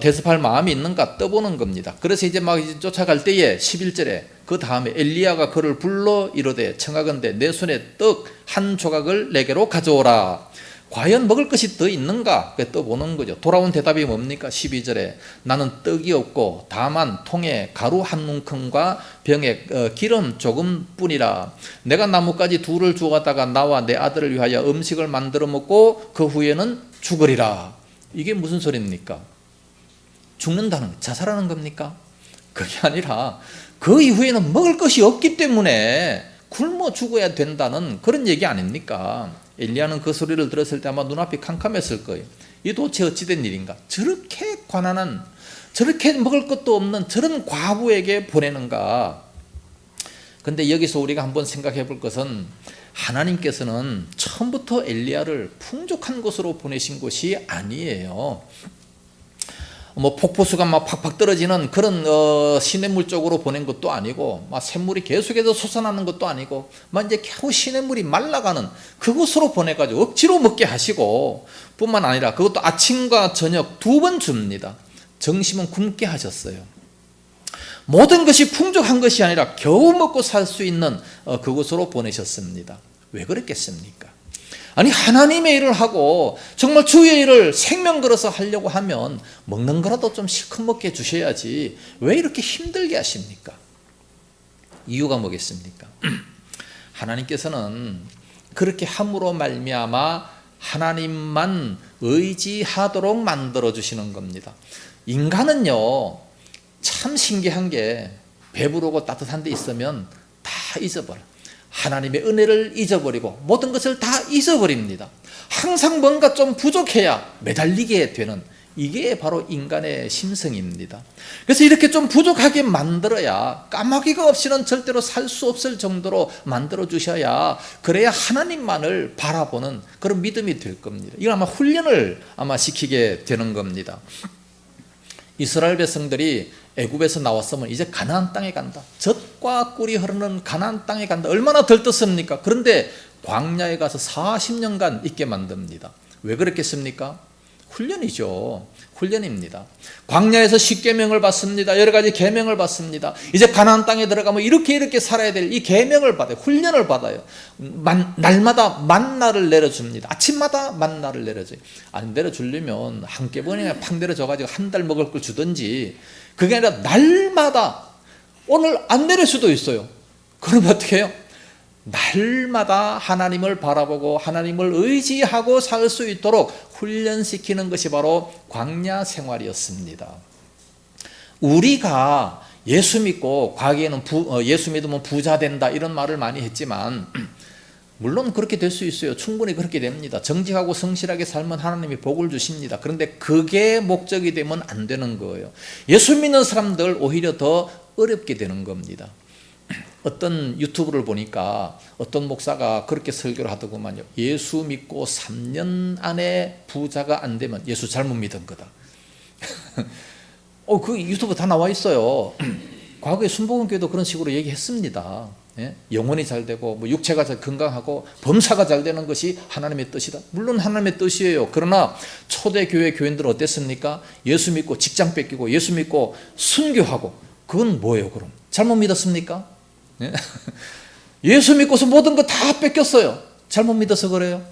[SPEAKER 1] 대접할 마음이 있는가 떠보는 겁니다. 그래서 이제 막 쫓아갈 때에 11절에 그 다음에 엘리야가 그를 불러 이르되 청하건대 내 손에 떡 한 조각을 내게로 가져오라. 과연 먹을 것이 더 있는가? 떠보는 거죠. 돌아온 대답이 뭡니까? 12절에 나는 떡이 없고 다만 통에 가루 한 뭉큼과 병에 기름 조금 뿐이라. 내가 나뭇가지 둘을 주워다가 나와 내 아들을 위하여 음식을 만들어 먹고 그 후에는 죽으리라. 이게 무슨 소리입니까? 죽는다는 자살하는 겁니까? 그게 아니라 그 이후에는 먹을 것이 없기 때문에 굶어 죽어야 된다는 그런 얘기 아닙니까? 엘리야는 그 소리를 들었을 때 아마 눈앞이 캄캄했을 거예요. 이 도대체 어찌된 일인가? 저렇게 가난한, 저렇게 먹을 것도 없는 저런 과부에게 보내는가? 근데 여기서 우리가 한번 생각해 볼 것은 하나님께서는 처음부터 엘리야를 풍족한 곳으로 보내신 것이 아니에요. 뭐 폭포수가 막 팍팍 떨어지는 그런 시냇물 쪽으로 보낸 것도 아니고, 막 샘물이 계속해서 솟아나는 것도 아니고, 막 이제 겨우 시냇물이 말라가는 그곳으로 보내가지고 억지로 먹게 하시고, 뿐만 아니라 그것도 아침과 저녁 2번 줍니다. 점심은 굶게 하셨어요. 모든 것이 풍족한 것이 아니라 겨우 먹고 살 수 있는 그곳으로 보내셨습니다. 왜 그랬겠습니까? 아니, 하나님의 일을 하고 정말 주의 일을 생명 걸어서 하려고 하면 먹는 거라도 좀 실컷 먹게 해주셔야지 왜 이렇게 힘들게 하십니까? 이유가 뭐겠습니까? 하나님께서는 그렇게 함으로 말미암아 하나님만 의지하도록 만들어주시는 겁니다. 인간은요, 참 신기한 게 배부르고 따뜻한 데 있으면 다 잊어버려. 하나님의 은혜를 잊어버리고 모든 것을 다 잊어버립니다. 항상 뭔가 좀 부족해야 매달리게 되는, 이게 바로 인간의 심성입니다. 그래서 이렇게 좀 부족하게 만들어야, 까마귀가 없이는 절대로 살 수 없을 정도로 만들어 주셔야, 그래야 하나님만을 바라보는 그런 믿음이 될 겁니다. 이걸 아마 훈련을 시키게 되는 겁니다. 이스라엘 백성들이 애굽에서 나왔으면 이제 가나안 땅에 간다, 젖과 꿀이 흐르는 가나안 땅에 간다, 얼마나 들떴습니까? 그런데 광야에 가서 40년간 있게 만듭니다. 왜 그랬겠습니까? 훈련이죠. 훈련입니다. 광야에서 10계명을 받습니다. 여러 가지 계명을 받습니다. 이제 가나안 땅에 들어가면 이렇게 살아야 될 이 계명을 받아요. 훈련을 받아요. 날마다 만나를 내려줍니다. 아침마다 만나를 내려줘요. 안 내려주려면 한꺼번에 팍 내려줘가지고 한 달 먹을 걸 주든지, 그게 아니라 날마다, 오늘 안 내릴 수도 있어요. 그럼 어떻게 해요? 날마다 하나님을 바라보고 하나님을 의지하고 살 수 있도록 훈련시키는 것이 바로 광야 생활이었습니다. 우리가 예수 믿고 과거에는 예수 믿으면 부자 된다 이런 말을 많이 했지만, 물론 그렇게 될 수 있어요. 충분히 그렇게 됩니다. 정직하고 성실하게 살면 하나님이 복을 주십니다. 그런데 그게 목적이 되면 안 되는 거예요. 예수 믿는 사람들 오히려 더 어렵게 되는 겁니다. 어떤 유튜브를 보니까 어떤 목사가 그렇게 설교를 하더구만요. 예수 믿고 3년 안에 부자가 안 되면 예수 잘못 믿은 거다. 그 유튜브 다 나와 있어요. 과거에 순복음교회도 그런 식으로 얘기했습니다. 예? 영혼이 잘 되고 육체가 잘 건강하고 범사가 잘 되는 것이 하나님의 뜻이다. 물론 하나님의 뜻이에요. 그러나 초대교회 교인들은 어땠습니까? 예수 믿고 직장 뺏기고 예수 믿고 순교하고, 그건 뭐예요 그럼? 잘못 믿었습니까? 예? 예수 믿고서 모든 거 다 뺏겼어요. 잘못 믿어서 그래요.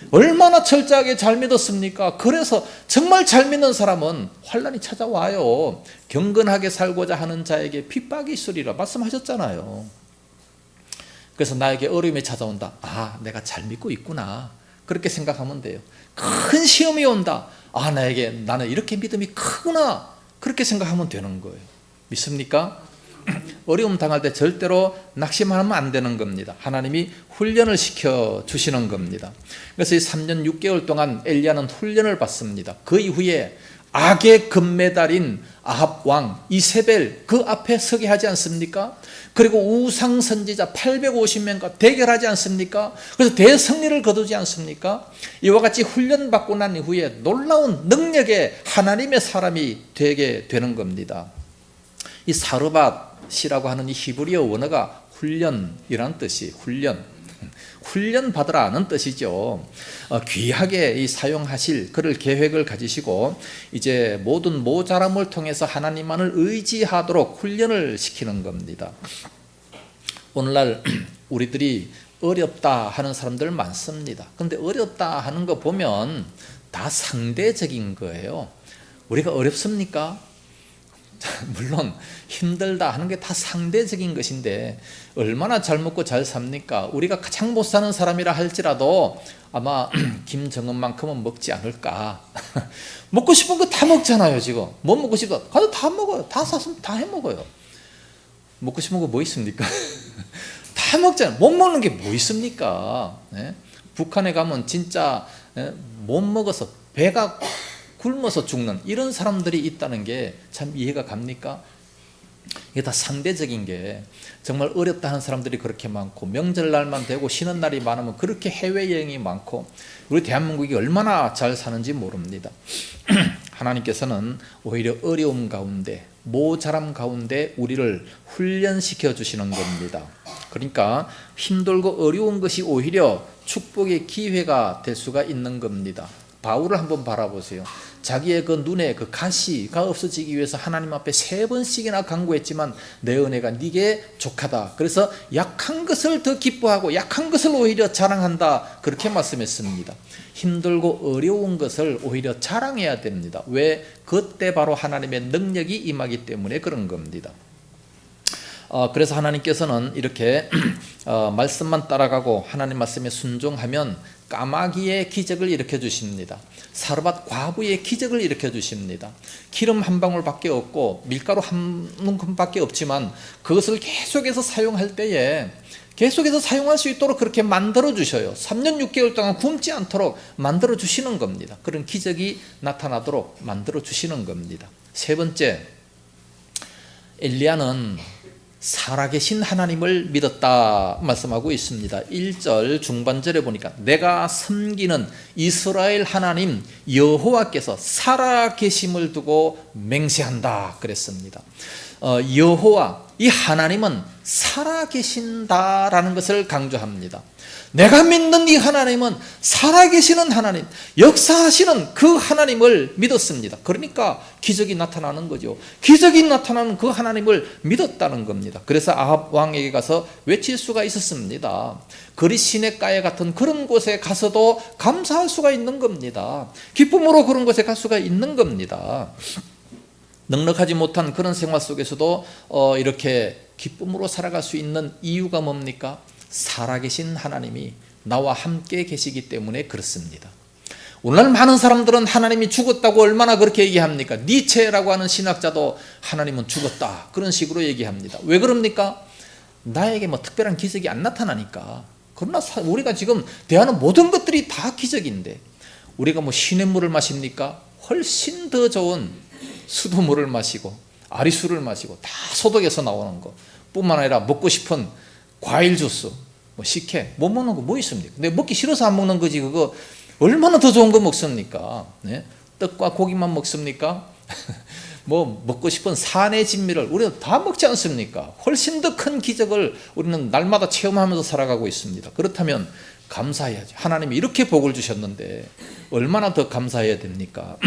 [SPEAKER 1] 얼마나 철저하게 잘 믿었습니까? 그래서 정말 잘 믿는 사람은 환난이 찾아와요. 경건하게 살고자 하는 자에게 핍박이 있으리라 말씀하셨잖아요. 그래서 나에게 어려움이 찾아온다. 내가 잘 믿고 있구나. 그렇게 생각하면 돼요. 큰 시험이 온다. 나는 이렇게 믿음이 크구나. 그렇게 생각하면 되는 거예요. 믿습니까? 어려움 당할 때 절대로 낙심하면 안 되는 겁니다. 하나님이 훈련을 시켜주시는 겁니다. 그래서 이 3년 6개월 동안 엘리야는 훈련을 받습니다. 그 이후에 악의 금메달인 아합 왕 이세벨 그 앞에 서게 하지 않습니까? 그리고 우상 선지자 850명과 대결하지 않습니까? 그래서 대승리를 거두지 않습니까? 이와 같이 훈련받고 난 이후에 놀라운 능력의 하나님의 사람이 되게 되는 겁니다. 이 사르밧이라고 하는 이 히브리어 원어가 훈련이라는 뜻이, 훈련 받으라는 뜻이죠. 귀하게 이 사용하실 그럴 계획을 가지시고 이제 모든 모자람을 통해서 하나님만을 의지하도록 훈련을 시키는 겁니다. 오늘날 우리들이 어렵다 하는 사람들 많습니다. 그런데 어렵다 하는 거 보면 다 상대적인 거예요. 우리가 어렵습니까? 물론 힘들다 하는 게 다 상대적인 것인데 얼마나 잘 먹고 잘 삽니까? 우리가 가장 못 사는 사람이라 할지라도 아마 김정은만큼은 먹지 않을까. 먹고 싶은 거 다 먹잖아요. 지금 뭐 먹고 싶다 가서 다 먹어요. 다 샀으면 다 해먹어요. 먹고 싶은 거 뭐 있습니까? 다 먹잖아요. 못 먹는 게 뭐 있습니까? 북한에 가면 진짜 못 먹어서 배가 굶어서 죽는 이런 사람들이 있다는 게 참 이해가 갑니까? 이게 다 상대적인 게, 정말 어렵다 하는 사람들이 그렇게 많고 명절날만 되고 쉬는 날이 많으면 그렇게 해외여행이 많고 우리 대한민국이 얼마나 잘 사는지 모릅니다. 하나님께서는 오히려 어려움 가운데, 모자람 가운데 우리를 훈련시켜 주시는 겁니다. 그러니까 힘들고 어려운 것이 오히려 축복의 기회가 될 수가 있는 겁니다. 바울을 한번 바라보세요. 자기의 그 눈에 그 가시가 없어지기 위해서 하나님 앞에 3번씩이나 간구했지만 내 은혜가 네게 족하다. 그래서 약한 것을 더 기뻐하고 약한 것을 오히려 자랑한다. 그렇게 말씀했습니다. 힘들고 어려운 것을 오히려 자랑해야 됩니다. 왜? 그때 바로 하나님의 능력이 임하기 때문에 그런 겁니다. 그래서 하나님께서는 이렇게 말씀만 따라가고 하나님 말씀에 순종하면 까마귀의 기적을 일으켜 주십니다. 사르밧 과부의 기적을 일으켜 주십니다. 기름 한 방울밖에 없고 밀가루 한 움큼밖에 없지만 그것을 계속해서 사용할 때에 계속해서 사용할 수 있도록 그렇게 만들어 주셔요. 3년 6개월 동안 굶지 않도록 만들어 주시는 겁니다. 그런 기적이 나타나도록 만들어 주시는 겁니다. 세 번째, 엘리야는 살아계신 하나님을 믿었다 말씀하고 있습니다. 1절 중반절에 보니까 내가 섬기는 이스라엘 하나님 여호와께서 살아계심을 두고 맹세한다 그랬습니다. 여호와, 이 하나님은 살아계신다라는 것을 강조합니다. 내가 믿는 이 하나님은 살아계시는 하나님, 역사하시는 그 하나님을 믿었습니다. 그러니까 기적이 나타나는 거죠. 기적이 나타나는 그 하나님을 믿었다는 겁니다. 그래서 아합 왕에게 가서 외칠 수가 있었습니다. 그리 시냇가에 같은 그런 곳에 가서도 감사할 수가 있는 겁니다. 기쁨으로 그런 곳에 갈 수가 있는 겁니다. 넉넉하지 못한 그런 생활 속에서도 이렇게 기쁨으로 살아갈 수 있는 이유가 뭡니까? 살아계신 하나님이 나와 함께 계시기 때문에 그렇습니다. 오늘날 많은 사람들은 하나님이 죽었다고 얼마나 그렇게 얘기합니까? 니체라고 하는 신학자도 하나님은 죽었다 그런 식으로 얘기합니다. 왜 그럽니까? 나에게 뭐 특별한 기적이 안 나타나니까. 그러나 우리가 지금 대하는 모든 것들이 다 기적인데, 우리가 뭐 시냇물을 마십니까? 훨씬 더 좋은 수돗물을 마시고 아리수를 마시고 다 소독해서 나오는 거 뿐만 아니라 먹고 싶은 과일 주스, 뭐 식혜, 못 먹는 거 뭐 있습니까? 근데 먹기 싫어서 안 먹는 거지. 그거 얼마나 더 좋은 거 먹습니까? 네? 떡과 고기만 먹습니까? 뭐 먹고 싶은 산의 진미를 우리는 다 먹지 않습니까? 훨씬 더 큰 기적을 우리는 날마다 체험하면서 살아가고 있습니다. 그렇다면 감사해야죠. 하나님이 이렇게 복을 주셨는데 얼마나 더 감사해야 됩니까?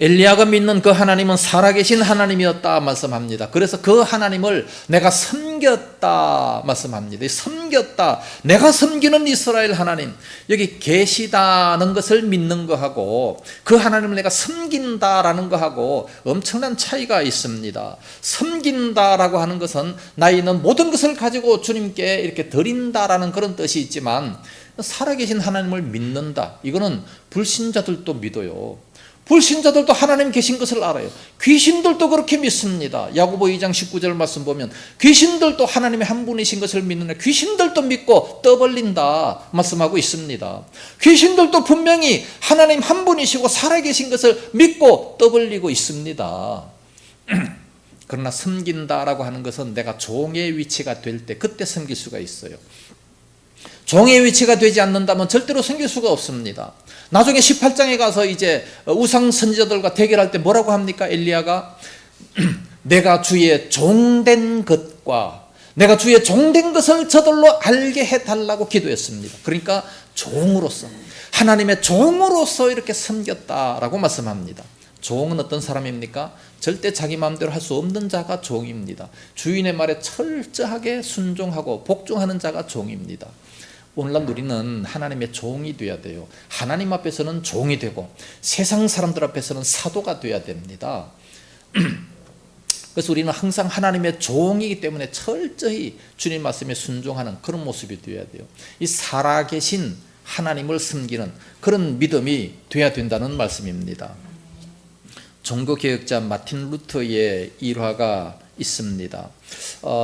[SPEAKER 1] 엘리야가 믿는 그 하나님은 살아계신 하나님이었다 말씀합니다. 그래서 그 하나님을 내가 섬겼다 말씀합니다. 섬겼다, 내가 섬기는 이스라엘 하나님, 여기 계시다는 것을 믿는 거하고 그 하나님을 내가 섬긴다라는 거하고 엄청난 차이가 있습니다. 섬긴다라고 하는 것은 나의 있는 모든 것을 가지고 주님께 이렇게 드린다라는 그런 뜻이 있지만, 살아계신 하나님을 믿는다, 이거는 불신자들도 믿어요. 불신자들도 하나님 계신 것을 알아요. 귀신들도 그렇게 믿습니다. 야고보 2장 19절 말씀 보면 귀신들도 하나님의 한 분이신 것을 믿는데 귀신들도 믿고 떠벌린다 말씀하고 있습니다. 귀신들도 분명히 하나님 한 분이시고 살아계신 것을 믿고 떠벌리고 있습니다. 그러나 섬긴다라고 하는 것은 내가 종의 위치가 될 때 그때 섬길 수가 있어요. 종의 위치가 되지 않는다면 절대로 섬길 수가 없습니다. 나중에 18장에 가서 이제 우상 선지자들과 대결할 때 뭐라고 합니까? 엘리야가 내가 주의 종된 것과 내가 주의 종된 것을 저들로 알게 해달라고 기도했습니다. 그러니까 종으로서, 하나님의 종으로서 이렇게 섬겼다라고 말씀합니다. 종은 어떤 사람입니까? 절대 자기 마음대로 할 수 없는 자가 종입니다. 주인의 말에 철저하게 순종하고 복종하는 자가 종입니다. 오늘날 우리는 하나님의 종이 되어야 돼요. 하나님 앞에서는 종이 되고 세상 사람들 앞에서는 사도가 되어야 됩니다. 그래서 우리는 항상 하나님의 종이기 때문에 철저히 주님 말씀에 순종하는 그런 모습이 되어야 돼요. 이 살아계신 하나님을 섬기는 그런 믿음이 되어야 된다는 말씀입니다. 종교개혁자 마틴 루터의 일화가 있습니다.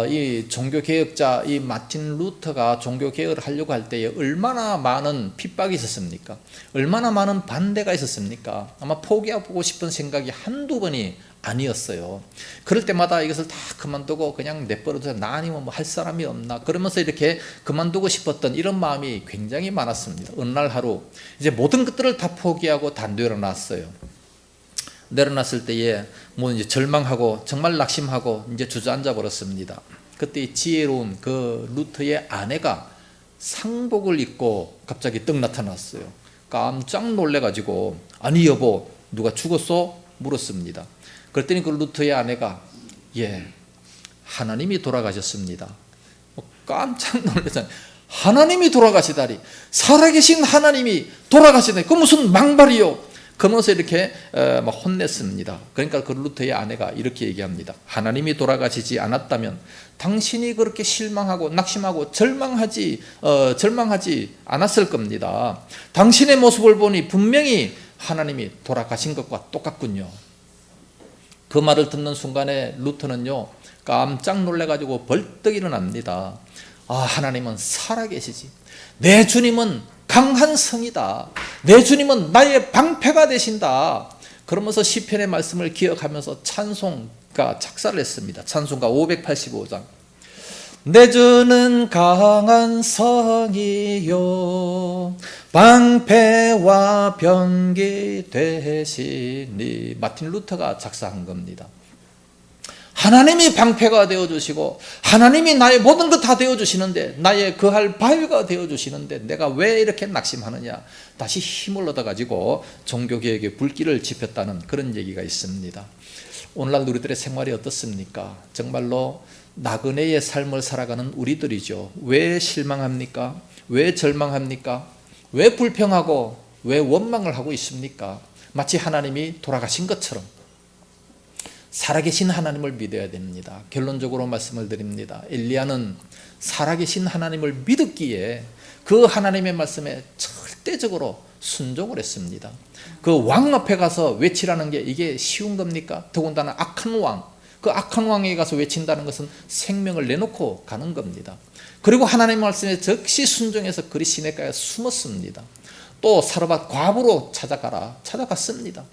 [SPEAKER 1] 이 종교개혁자 이 마틴 루터가 종교개혁을 하려고 할 때에 얼마나 많은 핍박이 있었습니까? 얼마나 많은 반대가 있었습니까? 아마 포기하고 싶은 생각이 한두 번이 아니었어요. 그럴 때마다 이것을 다 그만두고 그냥 내버려둬서 나 아니면 뭐 할 사람이 없나 그러면서 이렇게 그만두고 싶었던 이런 마음이 굉장히 많았습니다. 어느 날 하루 이제 모든 것들을 다 포기하고 단도에 놨어요. 내려놨을 때에 뭐 이제 절망하고 정말 낙심하고 이제 주저앉아 버렸습니다. 그때 지혜로운 그 루터의 아내가 상복을 입고 갑자기 떡 나타났어요. 깜짝 놀래가지고 아니 여보 누가 죽었어? 물었습니다. 그랬더니 그 루터의 아내가 예 하나님이 돌아가셨습니다. 깜짝 놀랐잖아요. 하나님이 돌아가시다니, 살아계신 하나님이 돌아가시다니, 그 무슨 망발이요? 그러면서 이렇게 막 혼냈습니다. 그러니까 그 루터의 아내가 이렇게 얘기합니다. 하나님이 돌아가시지 않았다면 당신이 그렇게 실망하고 낙심하고 절망하지 않았을 겁니다. 당신의 모습을 보니 분명히 하나님이 돌아가신 것과 똑같군요. 그 말을 듣는 순간에 루터는요 깜짝 놀래가지고 벌떡 일어납니다. 아, 하나님은 살아계시지. 내 주님은 강한 성이다. 내 주님은 나의 방패가 되신다. 그러면서 시편의 말씀을 기억하면서 찬송가 작사를 했습니다. 찬송가 585장. 내 주는 강한 성이요 방패와 병기 되시니. 마틴 루터가 작사한 겁니다. 하나님이 방패가 되어주시고 하나님이 나의 모든 것 다 되어주시는데, 나의 거할 바위가 되어주시는데 내가 왜 이렇게 낙심하느냐. 다시 힘을 얻어가지고 종교개혁의 불길을 지폈다는 그런 얘기가 있습니다. 오늘날 우리들의 생활이 어떻습니까? 정말로 나그네의 삶을 살아가는 우리들이죠. 왜 실망합니까? 왜 절망합니까? 왜 불평하고 왜 원망을 하고 있습니까? 마치 하나님이 돌아가신 것처럼. 살아계신 하나님을 믿어야 됩니다. 결론적으로 말씀을 드립니다. 엘리야는 살아계신 하나님을 믿었기에 그 하나님의 말씀에 절대적으로 순종을 했습니다. 그 왕 앞에 가서 외치라는 게 이게 쉬운 겁니까? 더군다나 악한 왕, 그 악한 왕에게 가서 외친다는 것은 생명을 내놓고 가는 겁니다. 그리고 하나님의 말씀에 즉시 순종해서 그리 시냇가에 숨었습니다. 또 사르밧 과부로 찾아갔습니다.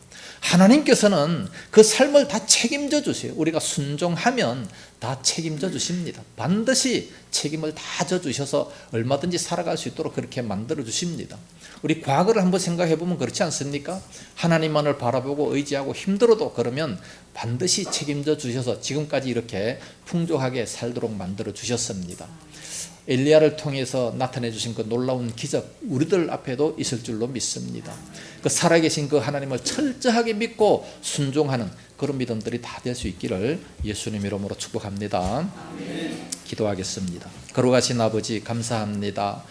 [SPEAKER 1] 하나님께서는 그 삶을 다 책임져 주세요. 우리가 순종하면 다 책임져 주십니다. 반드시 책임을 다 져주셔서 얼마든지 살아갈 수 있도록 그렇게 만들어 주십니다. 우리 과거를 한번 생각해 보면 그렇지 않습니까? 하나님만을 바라보고 의지하고 힘들어도 그러면 반드시 책임져 주셔서 지금까지 이렇게 풍족하게 살도록 만들어 주셨습니다. 엘리야를 통해서 나타내 주신 그 놀라운 기적, 우리들 앞에도 있을 줄로 믿습니다. 그 살아계신 그 하나님을 철저하게 믿고 순종하는 그런 믿음들이 다 될 수 있기를 예수님 이름으로 축복합니다. 기도하겠습니다. 거룩하신 아버지 감사합니다.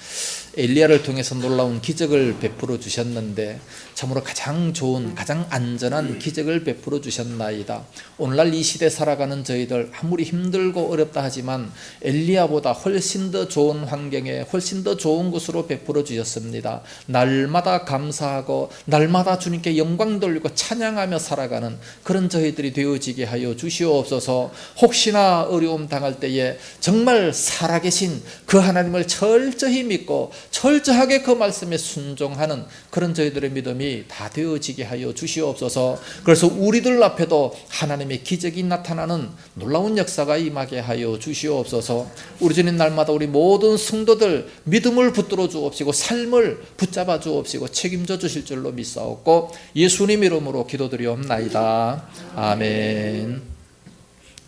[SPEAKER 1] 엘리야를 통해서 놀라운 기적을 베풀어 주셨는데 참으로 가장 좋은 가장 안전한 기적을 베풀어 주셨나이다. 오늘날 이 시대 살아가는 저희들 아무리 힘들고 어렵다 하지만 엘리야보다 훨씬 더 좋은 환경에 훨씬 더 좋은 곳으로 베풀어 주셨습니다. 날마다 감사하고 날마다 주님께 영광 돌리고 찬양하며 살아가는 그런 저희들이 되어지게 하여 주시옵소서. 혹시나 어려움 당할 때에 정말 살아계신 그 하나님을 철저히 믿고 철저하게 그 말씀에 순종하는 그런 저희들의 믿음이 다 되어지게 하여 주시옵소서. 그래서 우리들 앞에도 하나님의 기적이 나타나는 놀라운 역사가 임하게 하여 주시옵소서. 우리 주님 날마다 우리 모든 성도들 믿음을 붙들어 주옵시고 삶을 붙잡아 주옵시고 책임져 주실 줄로 믿사옵고 예수님 이름으로 기도드리옵나이다. 아멘.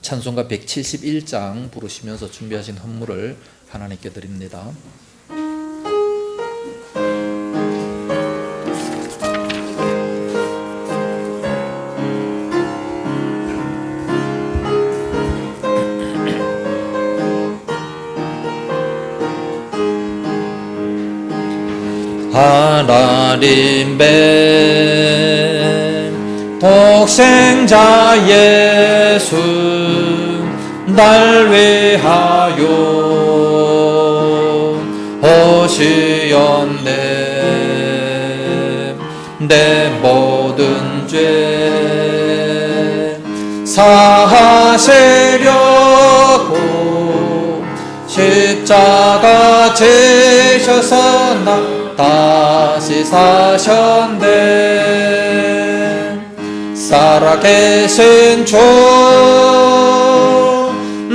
[SPEAKER 1] 찬송가 171장 부르시면서 준비하신 헌물을 하나님께 드립니다. 하나님의 독생자 예수 날 위하여 오시었네. 내 모든 죄 사하시려고 십자가 지셔서 나 다시 사셨네. 살아계신 주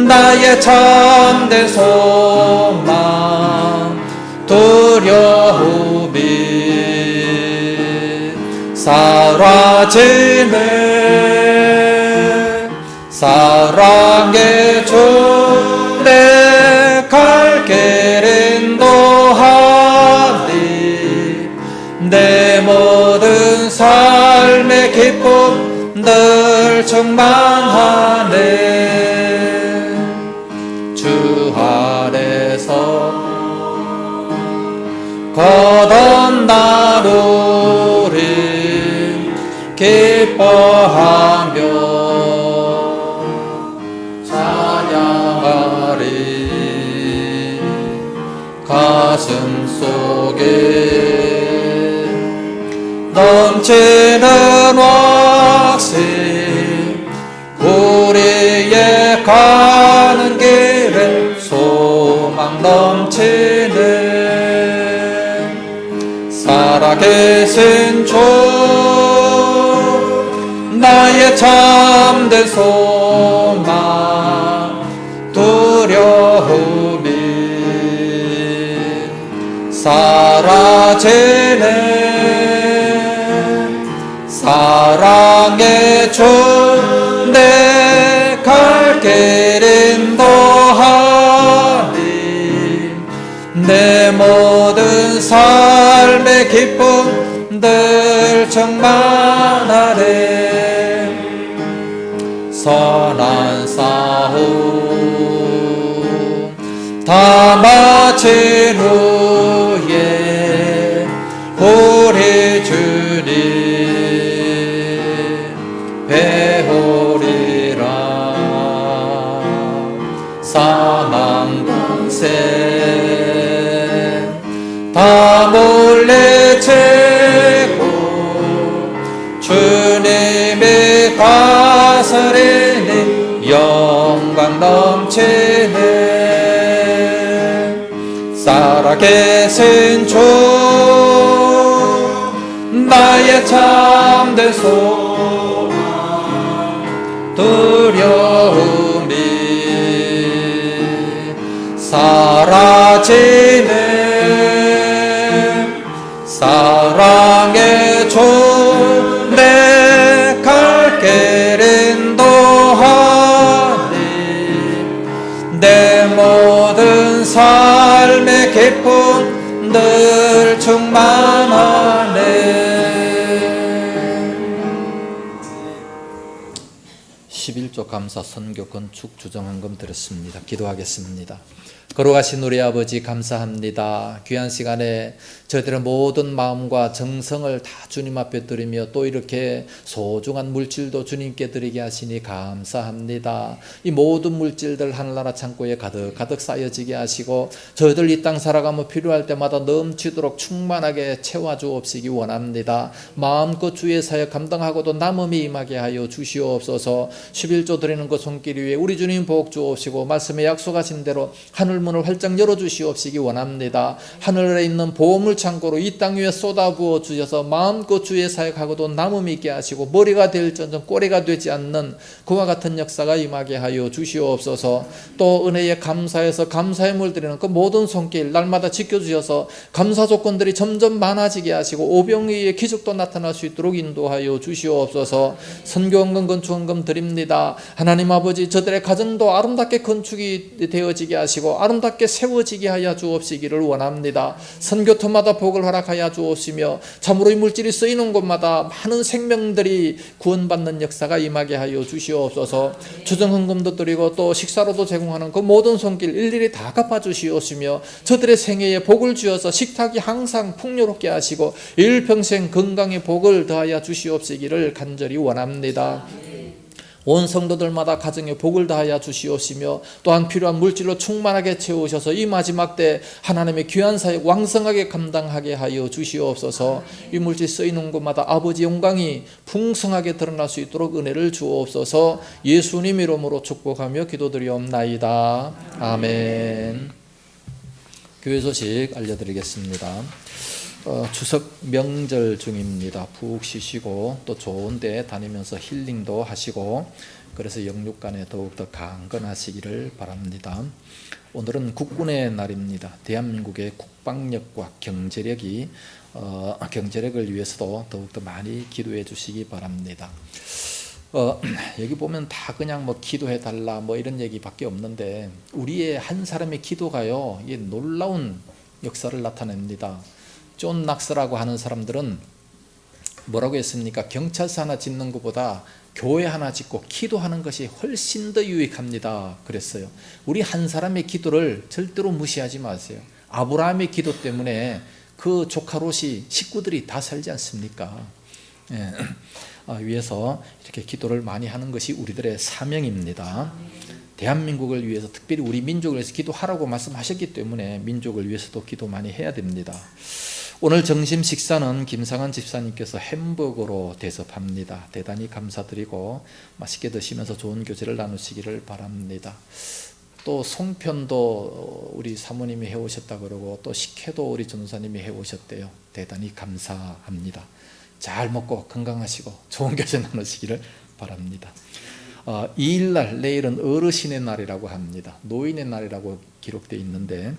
[SPEAKER 1] 나의 참된 소망 두려움이 사라지네. 사랑의 주 내 갈 길 인도하니 내 모든 삶의 기쁨 늘 충만하네. 주 안에서 거듭나누리 기뻐하며 찬양하리. 가슴 속에 넘치는 확신 우리의 가는 길에 소망 넘치네. 살아계신 주 나의 참된 소망 두려움이 사라지네. 사랑의 주 내 갈 길 인도하니 내 모든 삶의 기쁨 늘 충만하네. 선한 싸움 다 마친 후에 우리 주님 배우리라. 사망 권세 다 물리치고 주님이 다스리니 영광 넘치네. 살아계신 주 나의 참된 소망 두려움이 사라지네. 사랑의 주 내 갈 길 인도하니 내 모든 삶의 기쁨 늘 충만하네. 11조 감사 선교 건축 주정헌금 드렸습니다. 기도하겠습니다. 거룩하신 우리 아버지 감사합니다. 귀한 시간에 저희들의 모든 마음과 정성을 다 주님 앞에 드리며 또 이렇게 소중한 물질도 주님께 드리게 하시니 감사합니다. 이 모든 물질들 하늘나라 창고에 가득 쌓여지게 하시고 저희들 이 땅 살아가며 필요할 때마다 넘치도록 충만하게 채워주옵시기 원합니다. 마음껏 주의 사역 감당하고도 남음이 임하게 하여 주시옵소서. 11조 드리는 그 손길 위에 우리 주님 복 주옵시고 말씀에 약속하신 대로 하늘 문을 활짝 열어주시옵시기 원합니다. 하늘에 있는 보물 창고로 이 땅 위에 쏟아부어 주셔서 마음껏 주의 사역하고도 남음이 있게 하시고 머리가 될지언정 꼬리가 되지 않는 그와 같은 역사가 임하게 하여 주시옵소서. 또 은혜에 감사해서 감사의 물 드리는 그 모든 손길 날마다 지켜주셔서 감사 조건들이 점점 많아지게 하시고 오병이의 기적도 나타날 수 있도록 인도하여 주시옵소서. 선교헌금 건축헌금 드립니다. 하나님 아버지 저들의 가정도 아름답게 건축이 되어지게 하시고 아름답게 세워지게 하여 주옵시기를 원합니다. 선교토마다 복을 허락하여 주옵시며 참으로 이 물질이 쓰이는 곳마다 많은 생명들이 구원받는 역사가 임하게 하여 주시옵소서. 주정헌금도 드리고 또 식사로도 제공하는 그 모든 손길 일일이 다 갚아주시옵시며 저들의 생애에 복을 주어서 식탁이 항상 풍요롭게 하시고 일평생 건강의 복을 더하여 주시옵시기를 간절히 원합니다. 온 성도들마다 가정에 복을 다하여 주시옵시며 또한 필요한 물질로 충만하게 채우셔서 이 마지막 때 하나님의 귀한 사역 왕성하게 감당하게 하여 주시옵소서. 이 물질 쓰이는 곳마다 아버지 영광이 풍성하게 드러날 수 있도록 은혜를 주옵소서. 예수님 이름으로 축복하며 기도드리옵나이다. 아멘. 교회 소식 알려드리겠습니다. 추석 명절 중입니다. 푹 쉬시고 또 좋은 데 다니면서 힐링도 하시고 그래서 영육간에 더욱더 강건하시기를 바랍니다. 오늘은 국군의 날입니다. 대한민국의 국방력과 경제력이 경제력을 위해서도 더욱더 많이 기도해 주시기 바랍니다. 여기 보면 다 그냥 뭐 기도해 달라 뭐 이런 얘기밖에 없는데 우리의 한 사람의 기도가요, 이게 놀라운 역사를 나타냅니다. 존 낙스라고 하는 사람들은 뭐라고 했습니까? 경찰서 하나 짓는 것보다 교회 하나 짓고 기도하는 것이 훨씬 더 유익합니다 그랬어요. 우리 한 사람의 기도를 절대로 무시하지 마세요. 아브라함의 기도 때문에 그 조카 롯이 식구들이 다 살지 않습니까? 예. 위해서 이렇게 기도를 많이 하는 것이 우리들의 사명입니다. 대한민국을 위해서, 특별히 우리 민족을 위해서 기도하라고 말씀하셨기 때문에 민족을 위해서도 기도 많이 해야 됩니다. 오늘 점심 식사는 김상환 집사님께서 햄버거로 대접합니다. 대단히 감사드리고 맛있게 드시면서 좋은 교제를 나누시기를 바랍니다. 또 송편도 우리 사모님이 해오셨다 그러고 또 식혜도 우리 전도사님이 해오셨대요. 대단히 감사합니다. 잘 먹고 건강하시고 좋은 교제 나누시기를 바랍니다. 2일날, 내일은 어르신의 날이라고 합니다. 노인의 날이라고 기록되어 있는데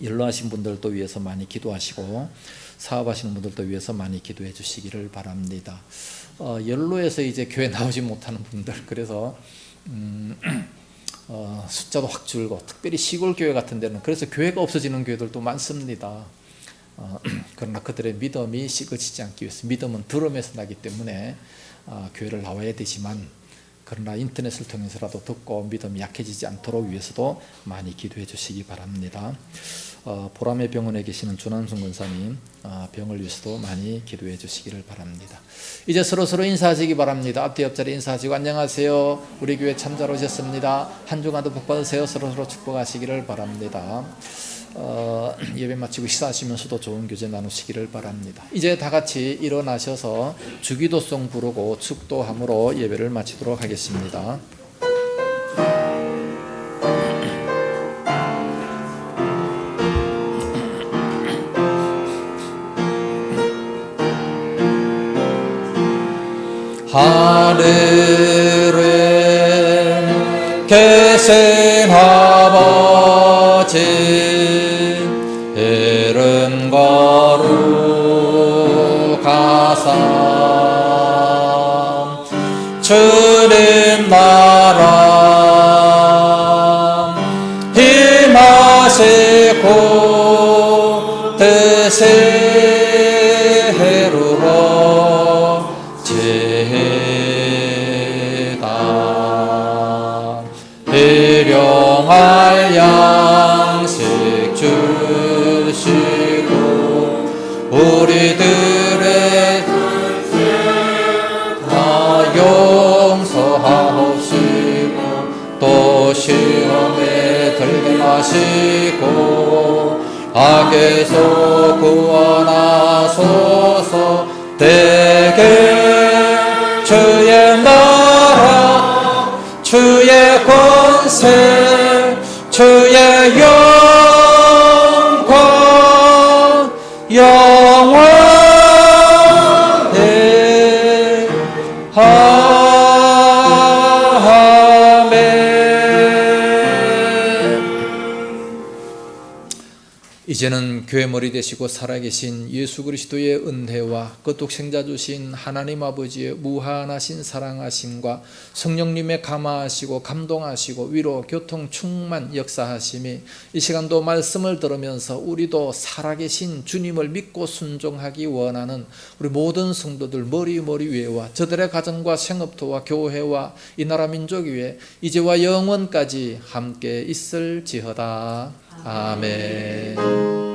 [SPEAKER 1] 연로하신 분들도 위해서 많이 기도하시고 사업하시는 분들도 위해서 많이 기도해 주시기를 바랍니다. 연로해서 이제 교회 나오지 못하는 분들, 그래서 숫자도 확 줄고, 특별히 시골 교회 같은 데는 그래서 교회가 없어지는 교회들도 많습니다. 그러나 그들의 믿음이 식어지지 않기 위해서, 믿음은 들음에서 나기 때문에 교회를 나와야 되지만, 그러나 인터넷을 통해서라도 듣고 믿음이 약해지지 않도록 위해서도 많이 기도해 주시기 바랍니다. 보람의 병원에 계시는 준한순 권사님, 병을 위해서도 많이 기도해 주시기를 바랍니다. 이제 서로 인사하시기 바랍니다. 앞뒤 옆자리 인사하시고 안녕하세요, 우리 교회 참자로 오셨습니다. 한 주간도 복 받으세요. 서로 축복하시기를 바랍니다. 예배 마치고 식사하시면서도 좋은 교제 나누시기를 바랍니다. 이제 다 같이 일어나셔서 주기도송 부르고 축도함으로 예배를 마치도록 하겠습니다. 하늘에 계신 아버지, 이름 거룩하사 주님 나라 임하시고 뜻이 이루어지다. 일용할 양식 주시고 우리들의 다 용서하시고 또 시험에 들게 마시고 악에서 구원하소서. 대개 주의 나라 주의 권세 주의 영광 영원히 아멘. 이제는 교회 머리 되시고 살아계신 예수 그리스도의 은혜와 그 독생자 주신 하나님 아버지의 무한하신 사랑하심과 성령님의 감화하시고 감동하시고 위로 교통 충만 역사하심이 이 시간도 말씀을 들으면서 우리도 살아계신 주님을 믿고 순종하기 원하는 우리 모든 성도들 머리 위에와 저들의 가정과 생업토와 교회와 이 나라 민족 위에 이제와 영원까지 함께 있을지어다. 아멘.